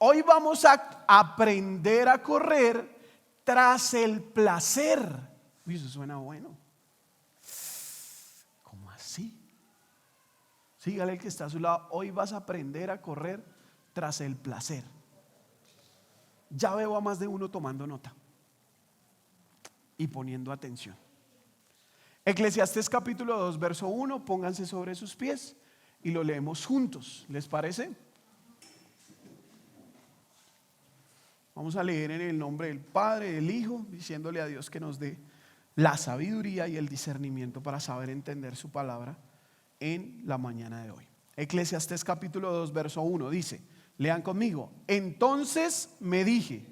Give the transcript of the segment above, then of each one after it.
Hoy vamos a aprender a correr tras el placer. Uy, eso suena bueno. ¿Cómo así? Sígale el que está a su lado. Hoy vas a aprender a correr tras el placer. Ya veo a más de uno tomando nota y poniendo atención. Eclesiastés capítulo 2, verso 1. Pónganse sobre sus pies y lo leemos juntos. ¿Les parece? Vamos a leer en el nombre del Padre, del Hijo, diciéndole a Dios que nos dé la sabiduría y el discernimiento para saber entender su palabra en la mañana de hoy. Eclesiastés capítulo 2, verso 1 dice, lean conmigo: entonces me dije,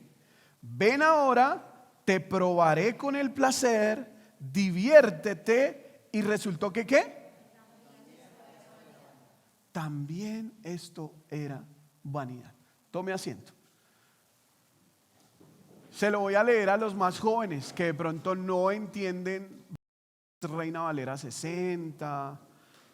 ven ahora, te probaré con el placer, diviértete. Y resultó que ¿qué? También esto era vanidad. Tome asiento. Se lo voy a leer a los más jóvenes que de pronto no entienden Reina Valera 60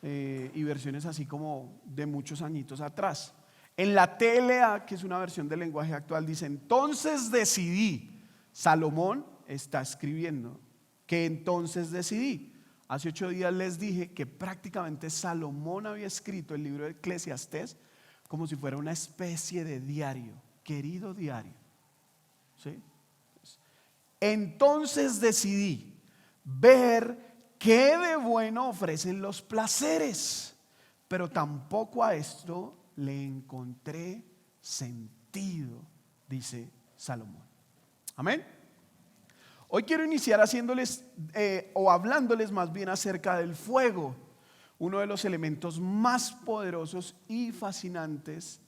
y versiones así como de muchos añitos atrás. En la TLA, que es una versión del lenguaje actual, dice: entonces decidí. Salomón está escribiendo que entonces decidí. Hace 8 días les dije que prácticamente Salomón había escrito el libro de Eclesiastés como si fuera una especie de diario, querido diario. ¿Sí? Entonces decidí ver qué de bueno ofrecen los placeres, pero tampoco a esto le encontré sentido, dice Salomón. Amén. Hoy quiero iniciar haciéndoles o hablándoles más bien acerca del fuego, uno de los elementos más poderosos y fascinantes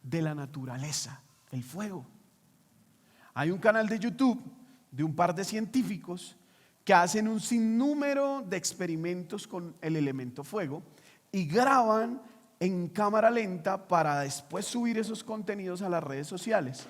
de la naturaleza, el fuego. Hay un canal de YouTube de un par de científicos que hacen un sinnúmero de experimentos con el elemento fuego y graban en cámara lenta para después subir esos contenidos a las redes sociales.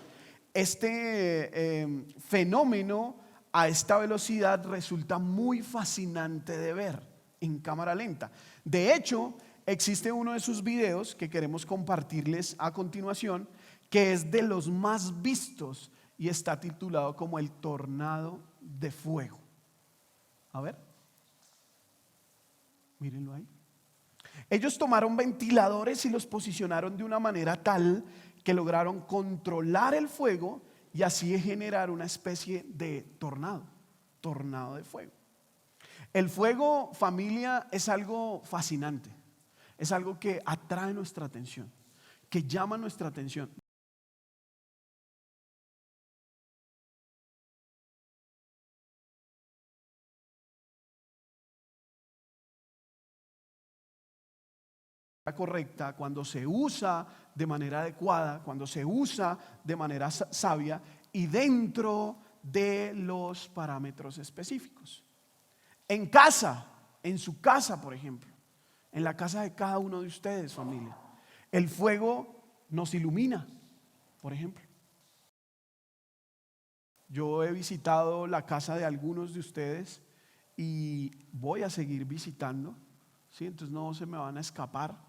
Este fenómeno a esta velocidad resulta muy fascinante de ver en cámara lenta. De hecho, existe uno de sus videos que queremos compartirles a continuación, que es de los más vistos y está titulado como el tornado de fuego. A ver, mírenlo ahí. Ellos tomaron ventiladores y los posicionaron de una manera tal que lograron controlar el fuego y así generar una especie de tornado de fuego. El fuego, familia, es algo fascinante, es algo que atrae nuestra atención, que llama nuestra atención. Correcta, cuando se usa de manera adecuada, cuando se usa de manera sabia y dentro de los parámetros específicos. En casa, en su casa, por ejemplo, en la casa de cada uno de ustedes, familia, el fuego nos ilumina, por ejemplo. Yo he visitado la casa de algunos de ustedes y voy a seguir visitando, ¿sí? Entonces no se me van a escapar.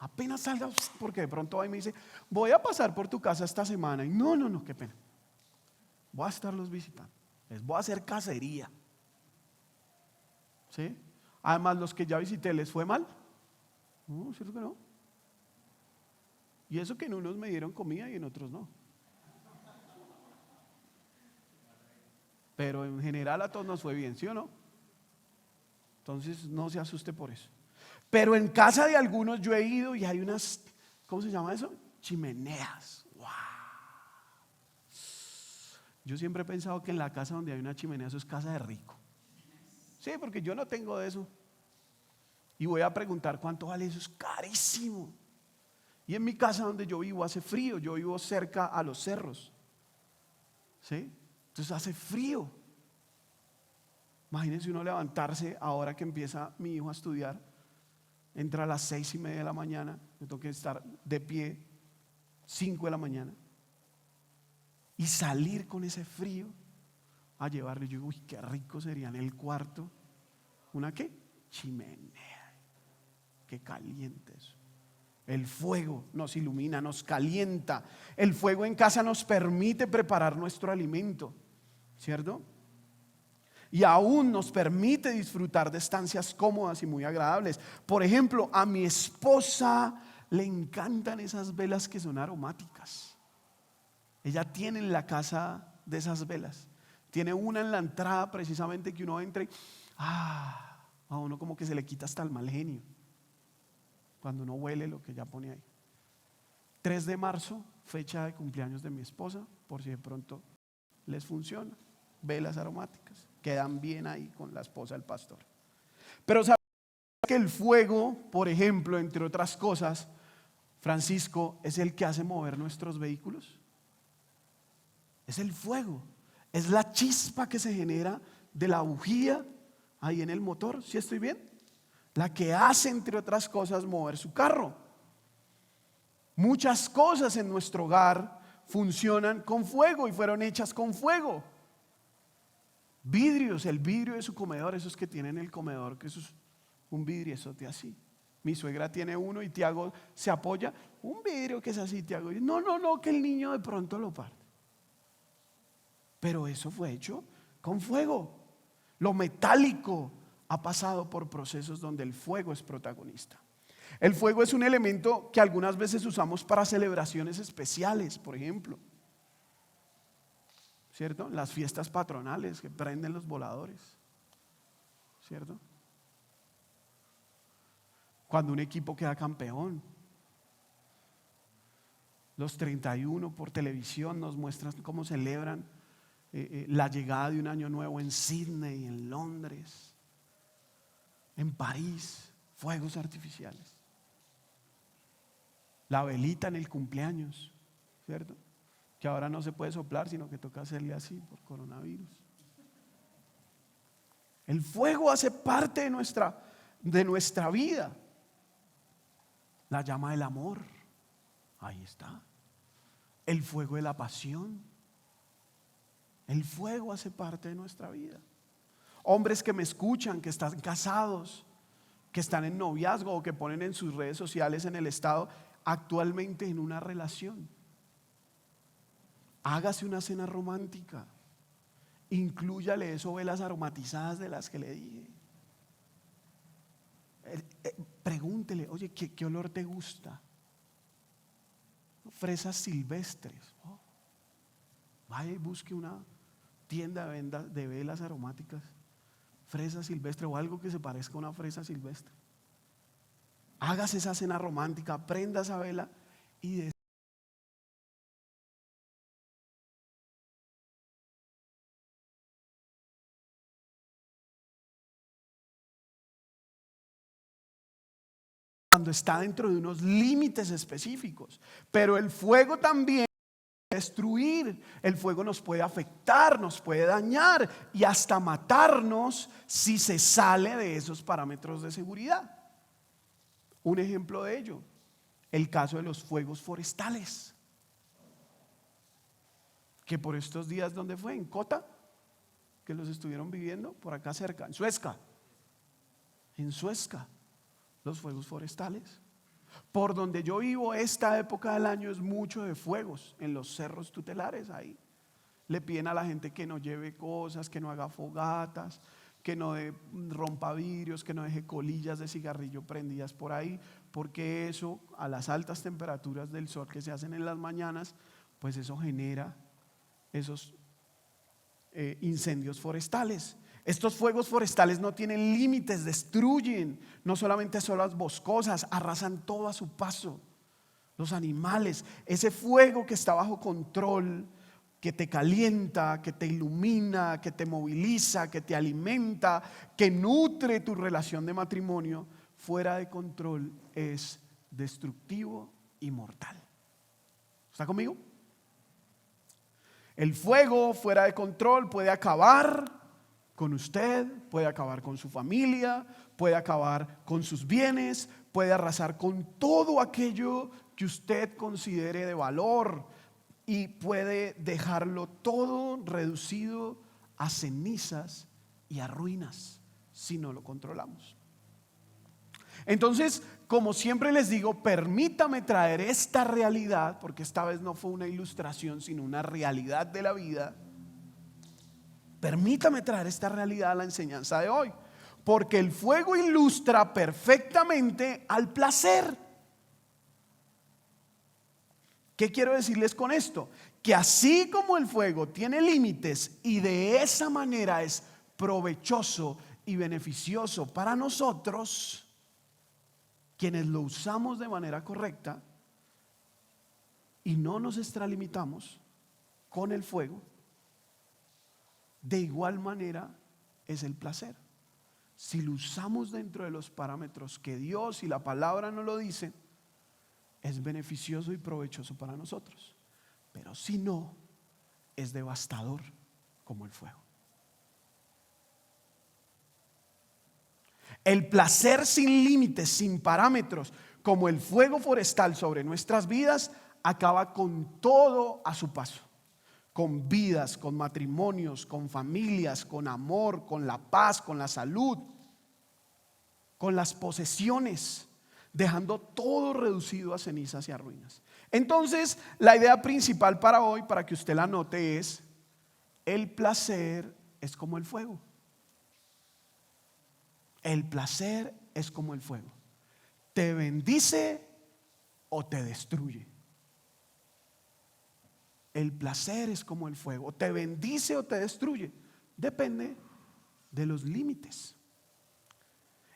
Apenas salga, porque de pronto ahí me dice, voy a pasar por tu casa esta semana. Y no, qué pena. Voy a estarlos visitando. Les voy a hacer cacería. ¿Sí? Además, los que ya visité, ¿les fue mal? No, ¿cierto que no? Y eso que en unos me dieron comida y en otros no. Pero en general a todos nos fue bien, ¿sí o no? Entonces no se asuste por eso. Pero en casa de algunos yo he ido y hay unas, ¿cómo se llama eso? Chimeneas. ¡Wow! Yo siempre he pensado que en la casa donde hay una chimenea eso es casa de rico. Sí, porque yo no tengo de eso. Y voy a preguntar cuánto vale eso, es carísimo. Y en mi casa donde yo vivo hace frío, yo vivo cerca a los cerros. ¿Sí? Entonces hace frío. Imagínense uno levantarse ahora que empieza mi hijo a estudiar. Entra a las 6:30 de la mañana, me tengo que estar de pie 5 de la mañana y salir con ese frío a llevarle. Yo digo, uy, qué rico sería en el cuarto ¿una qué? Chimenea. Qué caliente eso. El fuego nos ilumina, nos calienta. El fuego en casa nos permite preparar nuestro alimento, ¿cierto? Y aún nos permite disfrutar de estancias cómodas y muy agradables. Por ejemplo, a mi esposa le encantan esas velas que son aromáticas. Ella tiene en la casa de esas velas. Tiene una en la entrada precisamente que uno entre, a uno como que se le quita hasta el mal genio cuando uno huele lo que ella pone ahí. 3 de marzo, fecha de cumpleaños de mi esposa, por si de pronto les funciona. Velas aromáticas, quedan bien ahí con la esposa del pastor. Pero ¿sabes que el fuego, por ejemplo, entre otras cosas, Francisco, es el que hace mover nuestros vehículos? Es el fuego, es la chispa que se genera de la bujía ahí en el motor, ¿sí estoy bien? La que hace, entre otras cosas, mover su carro. Muchas cosas en nuestro hogar funcionan con fuego y fueron hechas con fuego. Vidrios, el vidrio de su comedor, esos que tienen el comedor, que eso es un vidriezote así. Mi suegra tiene uno y Tiago se apoya, un vidrio que es así, Tiago. No, que el niño de pronto lo parte. Pero eso fue hecho con fuego. Lo metálico ha pasado por procesos donde el fuego es protagonista. El fuego es un elemento que algunas veces usamos para celebraciones especiales, por ejemplo, ¿cierto? Las fiestas patronales que prenden los voladores, ¿cierto? Cuando un equipo queda campeón, los 31 por televisión nos muestran cómo celebran la llegada de un año nuevo en Sydney, en Londres, en París, fuegos artificiales. La velita en el cumpleaños, ¿cierto? Que ahora no se puede soplar, sino que toca hacerle así por coronavirus. El fuego hace parte de nuestra vida. La llama del amor, ahí está. El fuego de la pasión. El fuego hace parte de nuestra vida. Hombres que me escuchan, que están casados, que están en noviazgo o que ponen en sus redes sociales en el estado actualmente en una relación. Hágase una cena romántica. Inclúyale eso, velas aromatizadas de las que le dije. Pregúntele, oye, ¿qué olor te gusta? Fresas silvestres. Vaya y busque una tienda de velas aromáticas, fresa silvestre o algo que se parezca a una fresa silvestre. Hágase esa cena romántica, prenda esa vela y cuando está dentro de unos límites específicos. Pero el fuego también puede destruir, el fuego nos puede afectar, nos puede dañar y hasta matarnos si se sale de esos parámetros de seguridad. Un ejemplo de ello, el caso de los fuegos forestales, que por estos días, ¿dónde fue? En Cota, que los estuvieron viviendo por acá cerca, en Suezca, los fuegos forestales. Por donde yo vivo, esta época del año es mucho de fuegos en los cerros tutelares. Ahí le piden a la gente que no lleve cosas, que no haga fogatas, que no rompa vidrios, que no deje colillas de cigarrillo prendidas por ahí, porque eso, a las altas temperaturas del sol que se hacen en las mañanas, pues eso genera esos incendios forestales. Estos fuegos forestales no tienen límites, destruyen no solamente zonas boscosas, arrasan todo a su paso. Los animales, ese fuego que está bajo control, que te calienta, que te ilumina, que te moviliza, que te alimenta, que nutre tu relación de matrimonio, fuera de control es destructivo y mortal. ¿Está conmigo? El fuego fuera de control puede acabar con usted, puede acabar con su familia, puede acabar con sus bienes, puede arrasar con todo aquello que usted considere de valor y puede dejarlo todo reducido a cenizas y a ruinas si no lo controlamos. Entonces, como siempre les digo, permítame traer esta realidad, porque esta vez no fue una ilustración, sino una realidad de la vida. Permítame traer esta realidad a la enseñanza de hoy, porque el fuego ilustra perfectamente al placer. ¿Qué quiero decirles con esto? Que así como el fuego tiene límites y de esa manera es provechoso y beneficioso para nosotros, quienes lo usamos de manera correcta y no nos extralimitamos con el fuego, de igual manera es el placer. Si lo usamos dentro de los parámetros que Dios y la palabra nos lo dicen, es beneficioso y provechoso para nosotros. Pero si no, es devastador como el fuego. El placer sin límites, sin parámetros, como el fuego forestal sobre nuestras vidas, acaba con todo a su paso. Con vidas, con matrimonios, con familias, con amor, con la paz, con la salud, con las posesiones, dejando todo reducido a cenizas y a ruinas. Entonces, la idea principal para hoy, para que usted la note, es: el placer es como el fuego. El placer es como el fuego. Te bendice o te destruye. El placer es como el fuego. Te bendice o te destruye. Depende de los límites.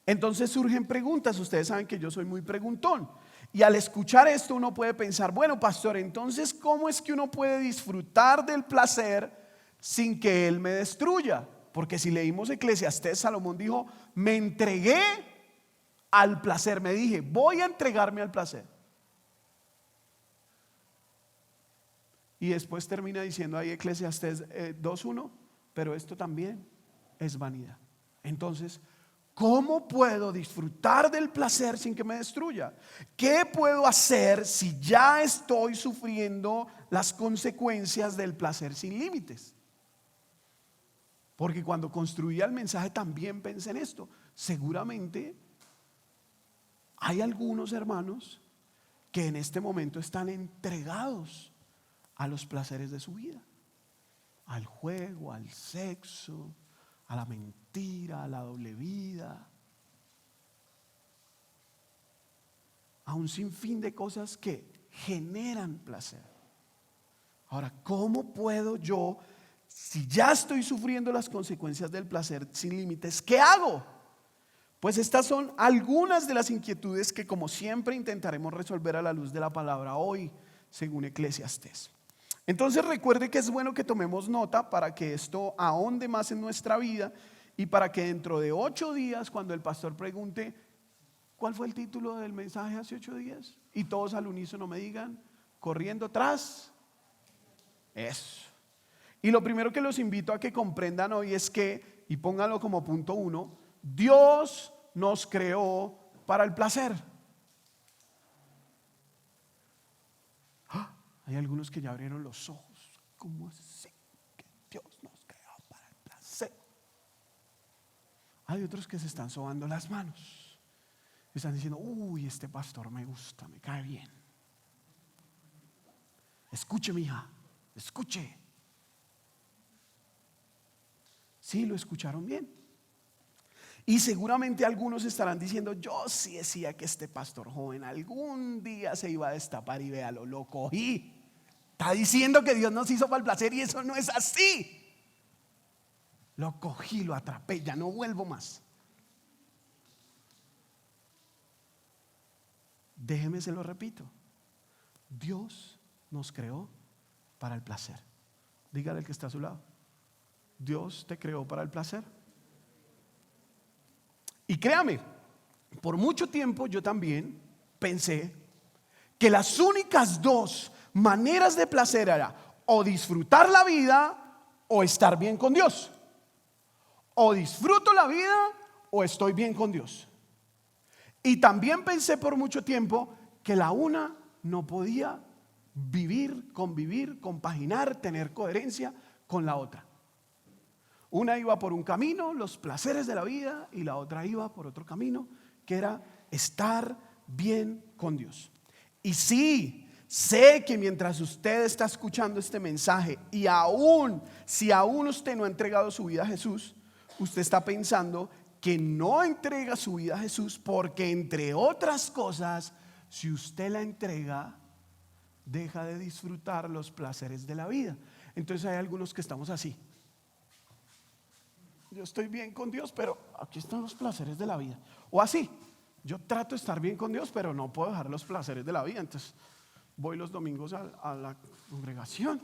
Entonces surgen preguntas. Ustedes saben que yo soy muy preguntón. Y al escuchar esto uno puede pensar: bueno, pastor, entonces ¿cómo es que uno puede disfrutar del placer sin que él me destruya? Porque si leímos Eclesiastés, Salomón dijo: me entregué al placer. Me dije, voy a entregarme al placer. Y después termina diciendo ahí Eclesiastés 2:1, pero esto también es vanidad. Entonces, ¿cómo puedo disfrutar del placer sin que me destruya? ¿Qué puedo hacer si ya estoy sufriendo las consecuencias del placer sin límites? Porque cuando construía el mensaje también pensé en esto. Seguramente hay algunos hermanos que en este momento están entregados a los placeres de su vida, al juego, al sexo, a la mentira, a la doble vida, a un sinfín de cosas que generan placer. Ahora, ¿cómo puedo yo, si ya estoy sufriendo las consecuencias del placer sin límites, qué hago? Pues estas son algunas de las inquietudes que, como siempre, intentaremos resolver a la luz de la palabra hoy, según Eclesiastés. Entonces recuerde que es bueno que tomemos nota para que esto ahonde más en nuestra vida y para que dentro de 8 días, cuando el pastor pregunte ¿cuál fue el título del mensaje hace 8 días? Y todos al unísono me digan: corriendo tras eso. Y lo primero que los invito a que comprendan hoy es que, y pónganlo como punto 1, Dios nos creó para el placer. Hay algunos que ya abrieron los ojos. ¿Cómo así que Dios nos creó para el placer? Hay otros que se están sobando las manos. Están diciendo: uy, este pastor me gusta, me cae bien. Escuche, mija, escuche. Sí, lo escucharon bien. Y seguramente algunos estarán diciendo: yo sí decía que este pastor joven algún día se iba a destapar y véalo, lo cogí. Está diciendo que Dios nos hizo para el placer y eso no es así. Lo cogí, lo atrapé, ya no vuelvo más. Déjeme se lo repito: Dios nos creó para el placer. Dígale al que está a su lado: Dios te creó para el placer. Y créame, por mucho tiempo yo también pensé que las únicas dos maneras de placer era o disfrutar la vida o estar bien con Dios. O disfruto la vida o estoy bien con Dios. Y también pensé por mucho tiempo que la una no podía vivir, convivir, compaginar, tener coherencia con la otra. Una iba por un camino, los placeres de la vida, y la otra iba por otro camino, que era estar bien con Dios. Y sí, sé que mientras usted está escuchando este mensaje y si aún usted no ha entregado su vida a Jesús, usted está pensando que no entrega su vida a Jesús porque, entre otras cosas, si usted la entrega, deja de disfrutar los placeres de la vida. Entonces hay algunos que estamos así. Yo estoy bien con Dios, pero aquí están los placeres de la vida. O así, yo trato de estar bien con Dios, pero no puedo dejar los placeres de la vida. Entonces voy los domingos a la congregación,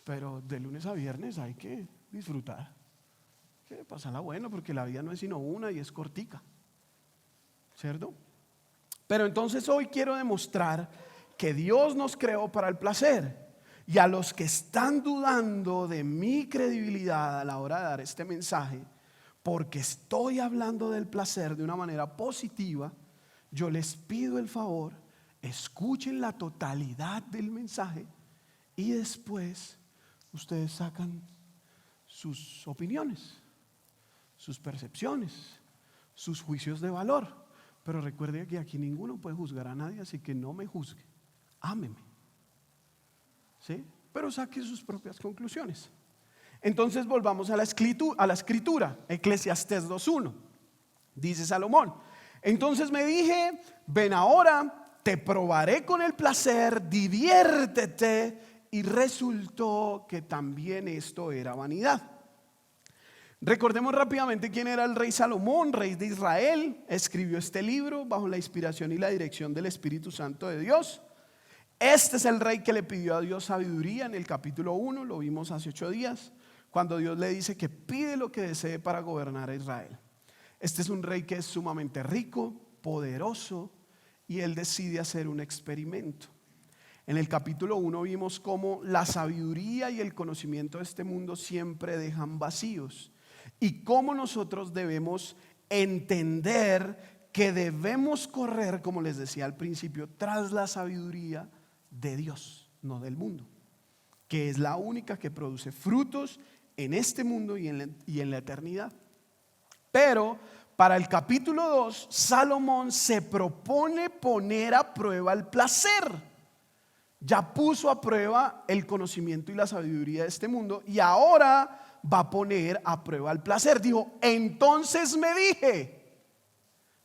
pero de lunes a viernes hay que disfrutar, que pasarla bueno, porque la vida no es sino una y es cortica, ¿cierto? Pero entonces hoy quiero demostrar que Dios nos creó para el placer. Y a los que están dudando de mi credibilidad a la hora de dar este mensaje, porque estoy hablando del placer de una manera positiva, yo les pido el favor, escuchen la totalidad del mensaje y después ustedes sacan sus opiniones, sus percepciones, sus juicios de valor. Pero recuerde que aquí ninguno puede juzgar a nadie, así que no me juzgue, ámeme. ¿Sí? Pero saque sus propias conclusiones. Entonces volvamos a la escritura. Eclesiastés 2:1. Dice Salomón: entonces me dije, ven ahora, te probaré con el placer, diviértete. Y resultó que también esto era vanidad. Recordemos rápidamente quién era el rey Salomón, rey de Israel. Escribió este libro bajo la inspiración y la dirección del Espíritu Santo de Dios. Este es el rey que le pidió a Dios sabiduría en el capítulo 1, lo vimos hace 8 días, cuando Dios le dice que pide lo que desee para gobernar a Israel. Este es un rey que es sumamente rico, poderoso, y él decide hacer un experimento. En el capítulo 1 vimos cómo la sabiduría y el conocimiento de este mundo siempre dejan vacíos, y cómo nosotros debemos entender que debemos correr, como les decía al principio, tras la sabiduría de Dios, no del mundo, que es la única que produce frutos en este mundo y en la eternidad. Pero para el capítulo 2, Salomón se propone poner a prueba el placer. Ya puso a prueba el conocimiento y la sabiduría de este mundo, y ahora va a poner a prueba el placer. Dijo, entonces me dije,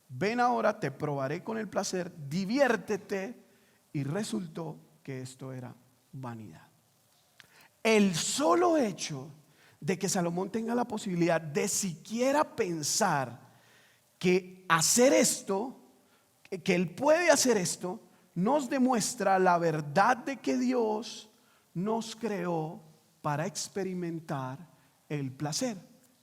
ven ahora, te probaré con el placer, diviértete. Y resultó que esto era vanidad. El solo hecho de que Salomón tenga la posibilidad de siquiera pensar que hacer esto, que él puede hacer esto, nos demuestra la verdad de que Dios nos creó para experimentar el placer.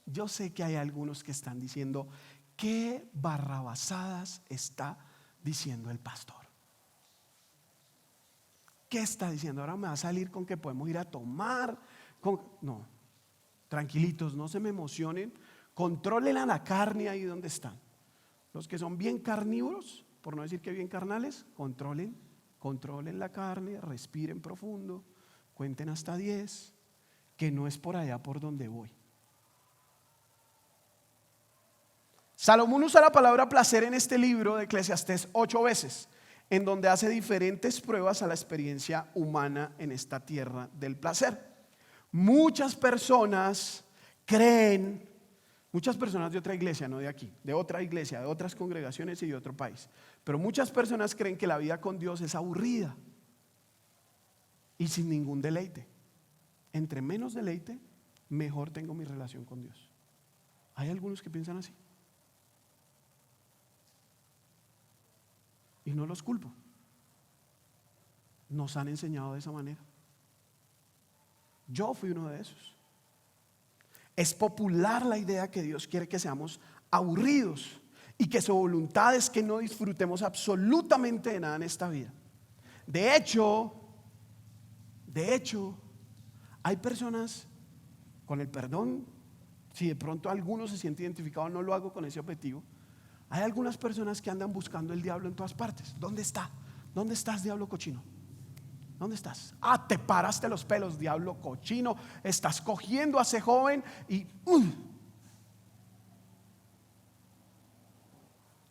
Yo sé que hay algunos que están diciendo, ¿qué barrabasadas está diciendo el pastor? ¿Qué está diciendo? Ahora me va a salir con que podemos ir a tomar. No, tranquilitos, no se me emocionen. Controlen a la carne ahí donde están. Los que son bien carnívoros, por no decir que bien carnales, controlen la carne, respiren profundo, cuenten hasta 10, que no es por allá por donde voy. Salomón usa la palabra placer en este libro de Eclesiastés 8 veces, en donde hace diferentes pruebas a la experiencia humana en esta tierra del placer. Muchas personas creen, muchas personas de otra iglesia, no de aquí, de otra iglesia, de otras congregaciones y de otro país, pero muchas personas creen que la vida con Dios es aburrida y sin ningún deleite. Entre menos deleite, mejor tengo mi relación con Dios. Hay algunos que piensan así. Y no los culpo. Nos han enseñado de esa manera. Yo fui uno de esos. Es popular la idea que Dios quiere que seamos aburridos y que su voluntad es que no disfrutemos absolutamente de nada en esta vida. De hecho, hay personas, con el perdón, si de pronto alguno se siente identificado, no lo hago con ese objetivo. Hay algunas personas que andan buscando el diablo en todas partes. ¿Dónde está? ¿Dónde estás, diablo cochino? ¿Dónde estás? Te paraste los pelos, diablo cochino. Estás cogiendo a ese joven y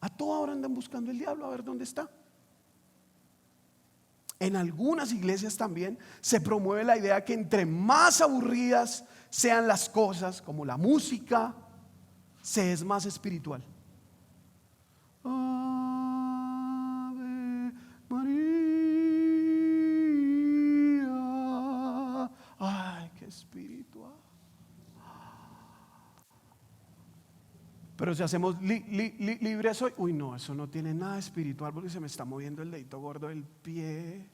A toda hora andan buscando el diablo a ver dónde está. En algunas iglesias también se promueve la idea que entre más aburridas sean las cosas, como la música, se es más espiritual. Ave María. Ay, qué espiritual. Pero si hacemos libres hoy, uy, no, eso no tiene nada espiritual porque se me está moviendo el dedito gordo del pie.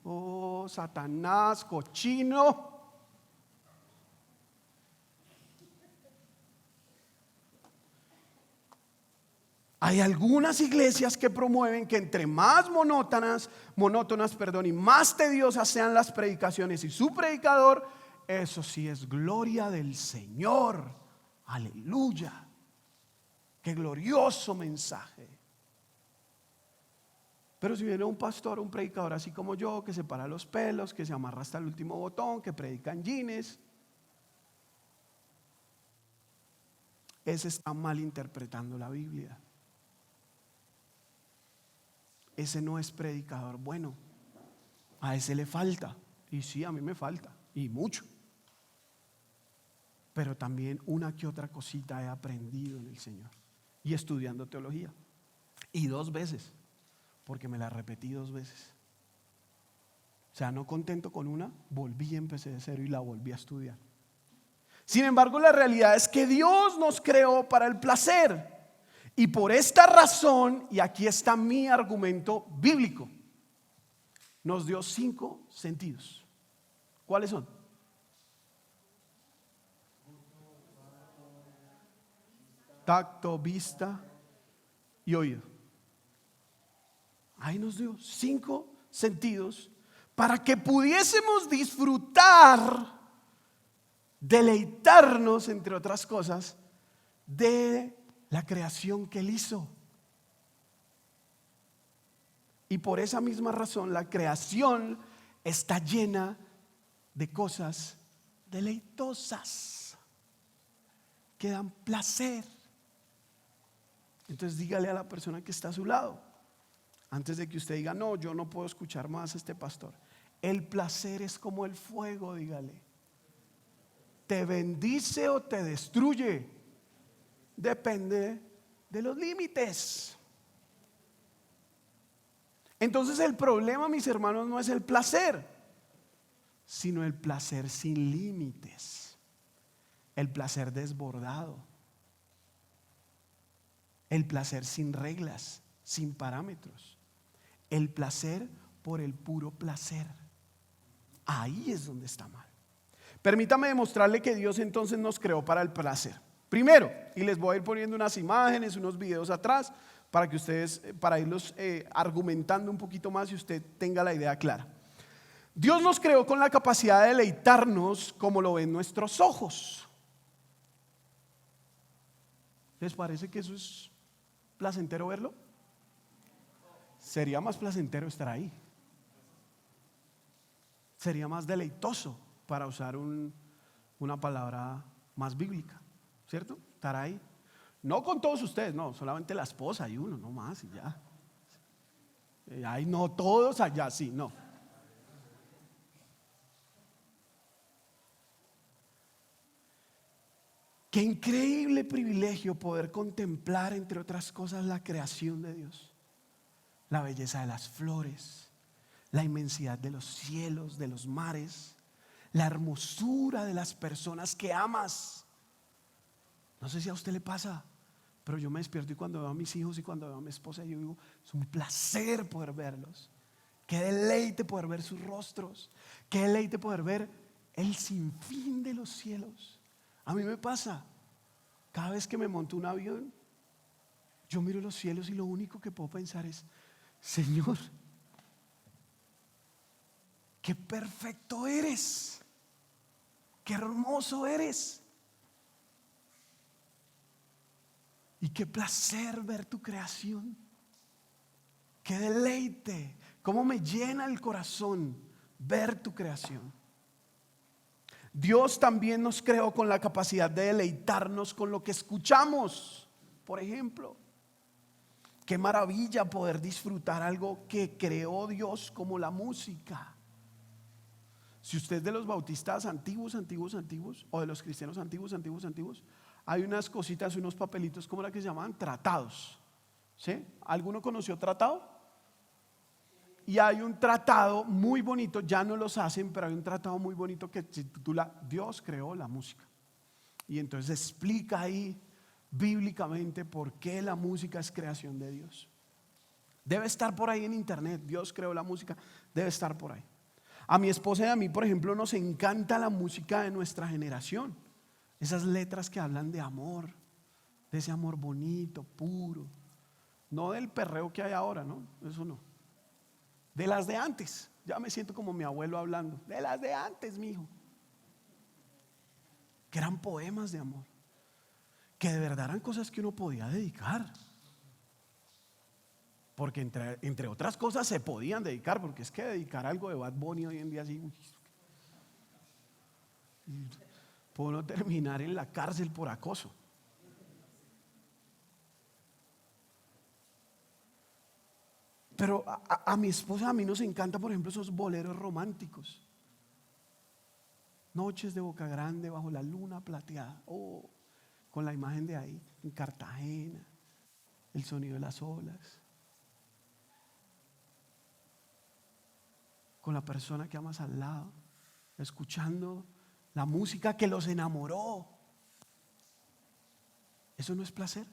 Oh, Satanás, cochino. Hay algunas iglesias que promueven que entre más monótonas, y más tediosas sean las predicaciones y su predicador, eso sí es gloria del Señor. Aleluya. Qué glorioso mensaje. Pero si viene un pastor, un predicador así como yo, que se para los pelos, que se amarra hasta el último botón, que predica en jeans, ese está malinterpretando la Biblia. Ese no es predicador bueno. A ese le falta. Y sí, a mí me falta. Y mucho. Pero también una que otra cosita he aprendido en el Señor. Y estudiando teología. Y 2 veces. Porque me la repetí 2 veces. O sea, no contento con una, volví y empecé de cero y la volví a estudiar. Sin embargo, la realidad es que Dios nos creó para el placer. Y por esta razón, y aquí está mi argumento bíblico, nos dio 5 sentidos. ¿Cuáles son? Tacto, vista y oído. Ahí nos dio 5 sentidos para que pudiésemos disfrutar, deleitarnos, entre otras cosas, de la creación que Él hizo. Y por esa misma razón la creación está llena de cosas deleitosas que dan placer. Entonces dígale a la persona que está a su lado, antes de que usted diga, no, yo no puedo escuchar más a este pastor. El placer es como el fuego, dígale. ¿Te bendice o te destruye? Depende de los límites. Entonces el problema, mis hermanos, no es el placer, sino el placer sin límites, el placer desbordado, el placer sin reglas, sin parámetros, el placer por el puro placer. Ahí es donde está mal. Permítame demostrarle que Dios entonces nos creó para el placer. Primero, y les voy a ir poniendo unas imágenes, unos videos atrás, para que ustedes, para irlos argumentando un poquito más y usted tenga la idea clara. Dios nos creó con la capacidad de deleitarnos como lo ven nuestros ojos. ¿Les parece que eso es placentero verlo? Sería más placentero estar ahí. Sería más deleitoso, para usar una palabra más bíblica, ¿cierto? Estar ahí. No con todos ustedes, no, solamente la esposa y uno, no más y ya. Ay, no todos allá, sí, no. Qué increíble privilegio poder contemplar, entre otras cosas, la creación de Dios. La belleza de las flores, la inmensidad de los cielos, de los mares, la hermosura de las personas que amas. No sé si a usted le pasa, pero yo me despierto y cuando veo a mis hijos y cuando veo a mi esposa, yo digo, es un placer poder verlos. Qué deleite poder ver sus rostros. Qué deleite poder ver el sinfín de los cielos. A mí me pasa, cada vez que me monto un avión, yo miro los cielos y lo único que puedo pensar es, Señor, qué perfecto eres, qué hermoso eres. Y qué placer ver tu creación. Qué deleite, cómo me llena el corazón ver tu creación. Dios también nos creó con la capacidad de deleitarnos con lo que escuchamos. Por ejemplo, Qué maravilla poder disfrutar algo que creó Dios como la música. Si usted es de los bautistas antiguos, o de los cristianos antiguos, hay unas cositas, unos papelitos, ¿cómo era que se llamaban? Tratados. ¿Sí? ¿Alguno conoció tratado? Y hay un tratado muy bonito, ya no los hacen, pero hay un tratado muy bonito que se titula Dios creó la música. Y entonces explica ahí bíblicamente por qué la música es creación de Dios. Debe estar por ahí en internet. Dios creó la música, debe estar por ahí. A mi esposa y a mí, por ejemplo, nos encanta la música de nuestra generación. Esas letras que hablan de amor, de ese amor bonito, puro. No del perreo que hay ahora, ¿no? Eso no. De las de antes. Ya me siento como mi abuelo hablando. De las de antes, mijo. Que eran poemas de amor. Que de verdad eran cosas que uno podía dedicar. Porque entre otras cosas se podían dedicar. Porque es que dedicar algo de Bad Bunny hoy en día así, puede uno terminar en la cárcel por acoso. Pero a mi esposa, a mí nos encanta, por ejemplo, esos boleros románticos. Noches de Boca Grande bajo la luna plateada. Oh, con la imagen de ahí, en Cartagena, el sonido de las olas. Con la persona que amas al lado, escuchando la música que los enamoró. ¿Eso no es placer?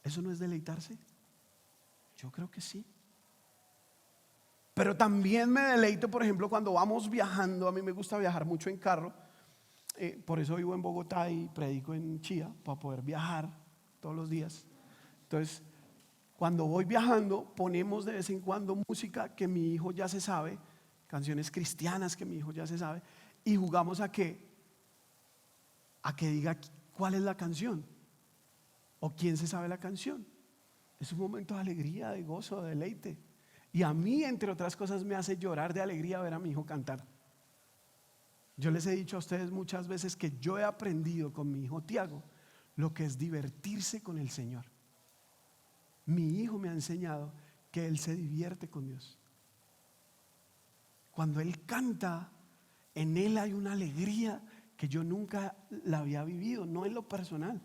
¿Eso no es deleitarse? Yo creo que sí. Pero también me deleito, por ejemplo, cuando vamos viajando. A mí me gusta viajar mucho en carro. Por eso vivo en Bogotá y predico en Chía, para poder viajar todos los días. Entonces, cuando voy viajando, ponemos de vez en cuando música que mi hijo ya se sabe, canciones cristianas que mi hijo ya se sabe, y jugamos a que diga cuál es la canción o quién se sabe la canción. Es un momento de alegría, de gozo, de deleite. Y a mí, entre otras cosas, me hace llorar de alegría ver a mi hijo cantar. Yo les he dicho a ustedes muchas veces que yo he aprendido con mi hijo Tiago lo que es divertirse con el Señor. Mi hijo me ha enseñado que él se divierte con Dios. Cuando él canta, en él hay una alegría que yo nunca la había vivido, no en lo personal.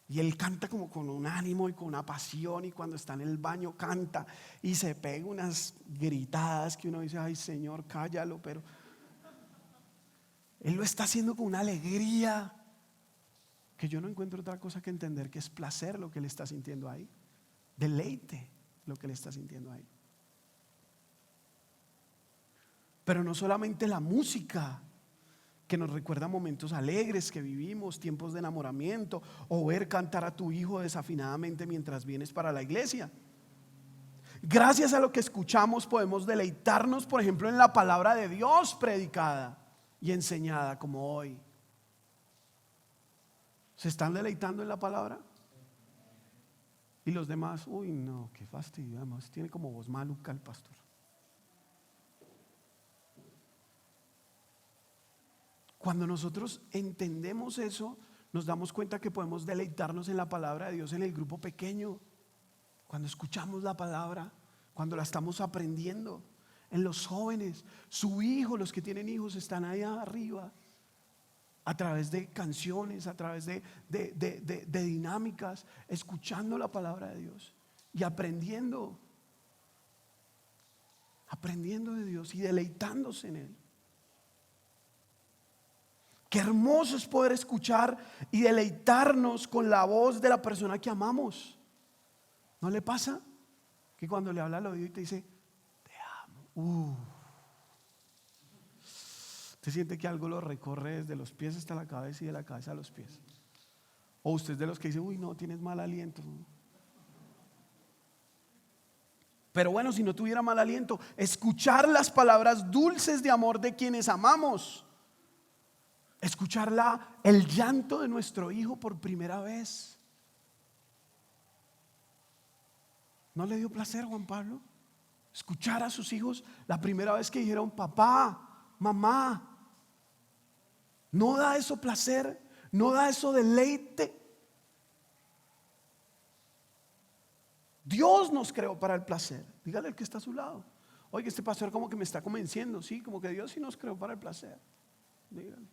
Y él canta como con un ánimo y con una pasión, y cuando está en el baño canta y se pega unas gritadas que uno dice, ay Señor, cállalo, pero él lo está haciendo con una alegría que yo no encuentro otra cosa que entender que es placer lo que él está sintiendo ahí, deleite lo que él está sintiendo ahí. Pero no solamente la música que nos recuerda momentos alegres que vivimos, tiempos de enamoramiento, o ver cantar a tu hijo desafinadamente mientras vienes para la iglesia. Gracias a lo que escuchamos podemos deleitarnos, por ejemplo, en la palabra de Dios predicada y enseñada como hoy. ¿Se están deleitando en la palabra? Y los demás, uy no, qué fastidio, además tiene como voz maluca el pastor. Cuando nosotros entendemos eso, nos damos cuenta que podemos deleitarnos en la palabra de Dios en el grupo pequeño. Cuando escuchamos la palabra, cuando la estamos aprendiendo. En los jóvenes, su hijo, los que tienen hijos están allá arriba, a través de canciones, a través de dinámicas, escuchando la palabra de Dios y aprendiendo de Dios y deleitándose en Él. Qué hermoso es poder escuchar y deleitarnos con la voz de la persona que amamos. ¿No le pasa? Que cuando le habla al oído y te dice, te amo. Usted siente que algo lo recorre desde los pies hasta la cabeza y de la cabeza a los pies. O usted es de los que dice, uy no, tienes mal aliento. Pero bueno, si no tuviera mal aliento, escuchar las palabras dulces de amor de quienes amamos. Escuchar el llanto de nuestro hijo por primera vez. ¿No le dio placer, Juan Pablo? Escuchar a sus hijos la primera vez que dijeron papá, mamá. ¿No da eso placer? ¿No da eso deleite? Dios nos creó para el placer. Dígale al que está a su lado: oye, este pastor como que me está convenciendo. Sí, como que Dios sí nos creó para el placer. Dígale.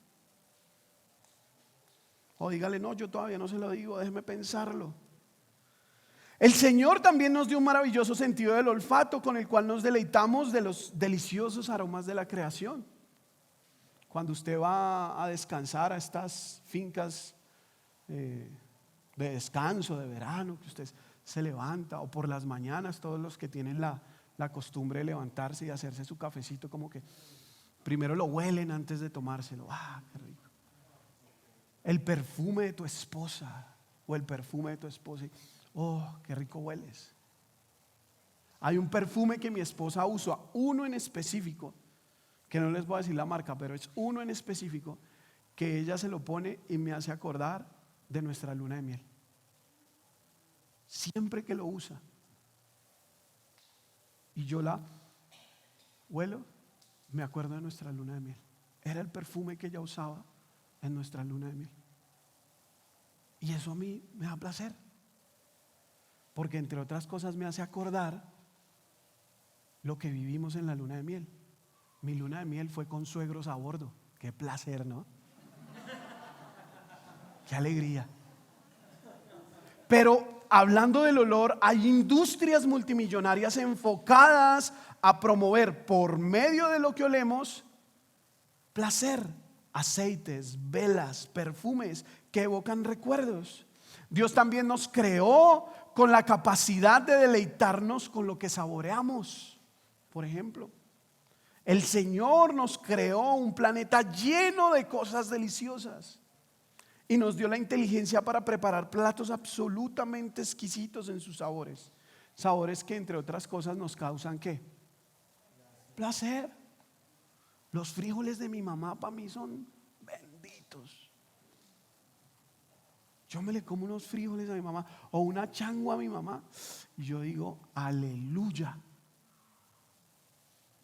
O dígale: no, yo todavía no se lo digo, déjeme pensarlo. El Señor también nos dio un maravilloso sentido del olfato con el cual nos deleitamos de los deliciosos aromas de la creación. Cuando usted va a descansar a estas fincas de descanso, de verano, que usted se levanta, o por las mañanas, todos los que tienen la costumbre de levantarse y hacerse su cafecito, como que primero lo huelen antes de tomárselo. ¡Ah, qué rico! El perfume de tu esposa o el perfume de tu esposa. ¡Oh, qué rico hueles! Hay un perfume que mi esposa usa, uno en específico, que no les voy a decir la marca, pero es uno en específico, que ella se lo pone y me hace acordar de nuestra luna de miel. Siempre que lo usa y yo la huelo, me acuerdo de nuestra luna de miel. Era el perfume que ella usaba en nuestra luna de miel. Y eso a mí me da placer, porque entre otras cosas me hace acordar lo que vivimos en la luna de miel. Mi luna de miel fue con suegros a bordo. Qué placer, ¿no? Qué alegría. Pero hablando del olor, hay industrias multimillonarias enfocadas a promover por medio de lo que olemos placer. Aceites, velas, perfumes que evocan recuerdos. Dios también nos creó con la capacidad de deleitarnos con lo que saboreamos. Por ejemplo, el Señor nos creó un planeta lleno de cosas deliciosas y nos dio la inteligencia para preparar platos absolutamente exquisitos en sus sabores. Sabores que, entre otras cosas, nos causan ¿qué? Placer. Los frijoles de mi mamá para mí son benditos. Yo me le como unos frijoles a mi mamá o una changua a mi mamá y yo digo: aleluya,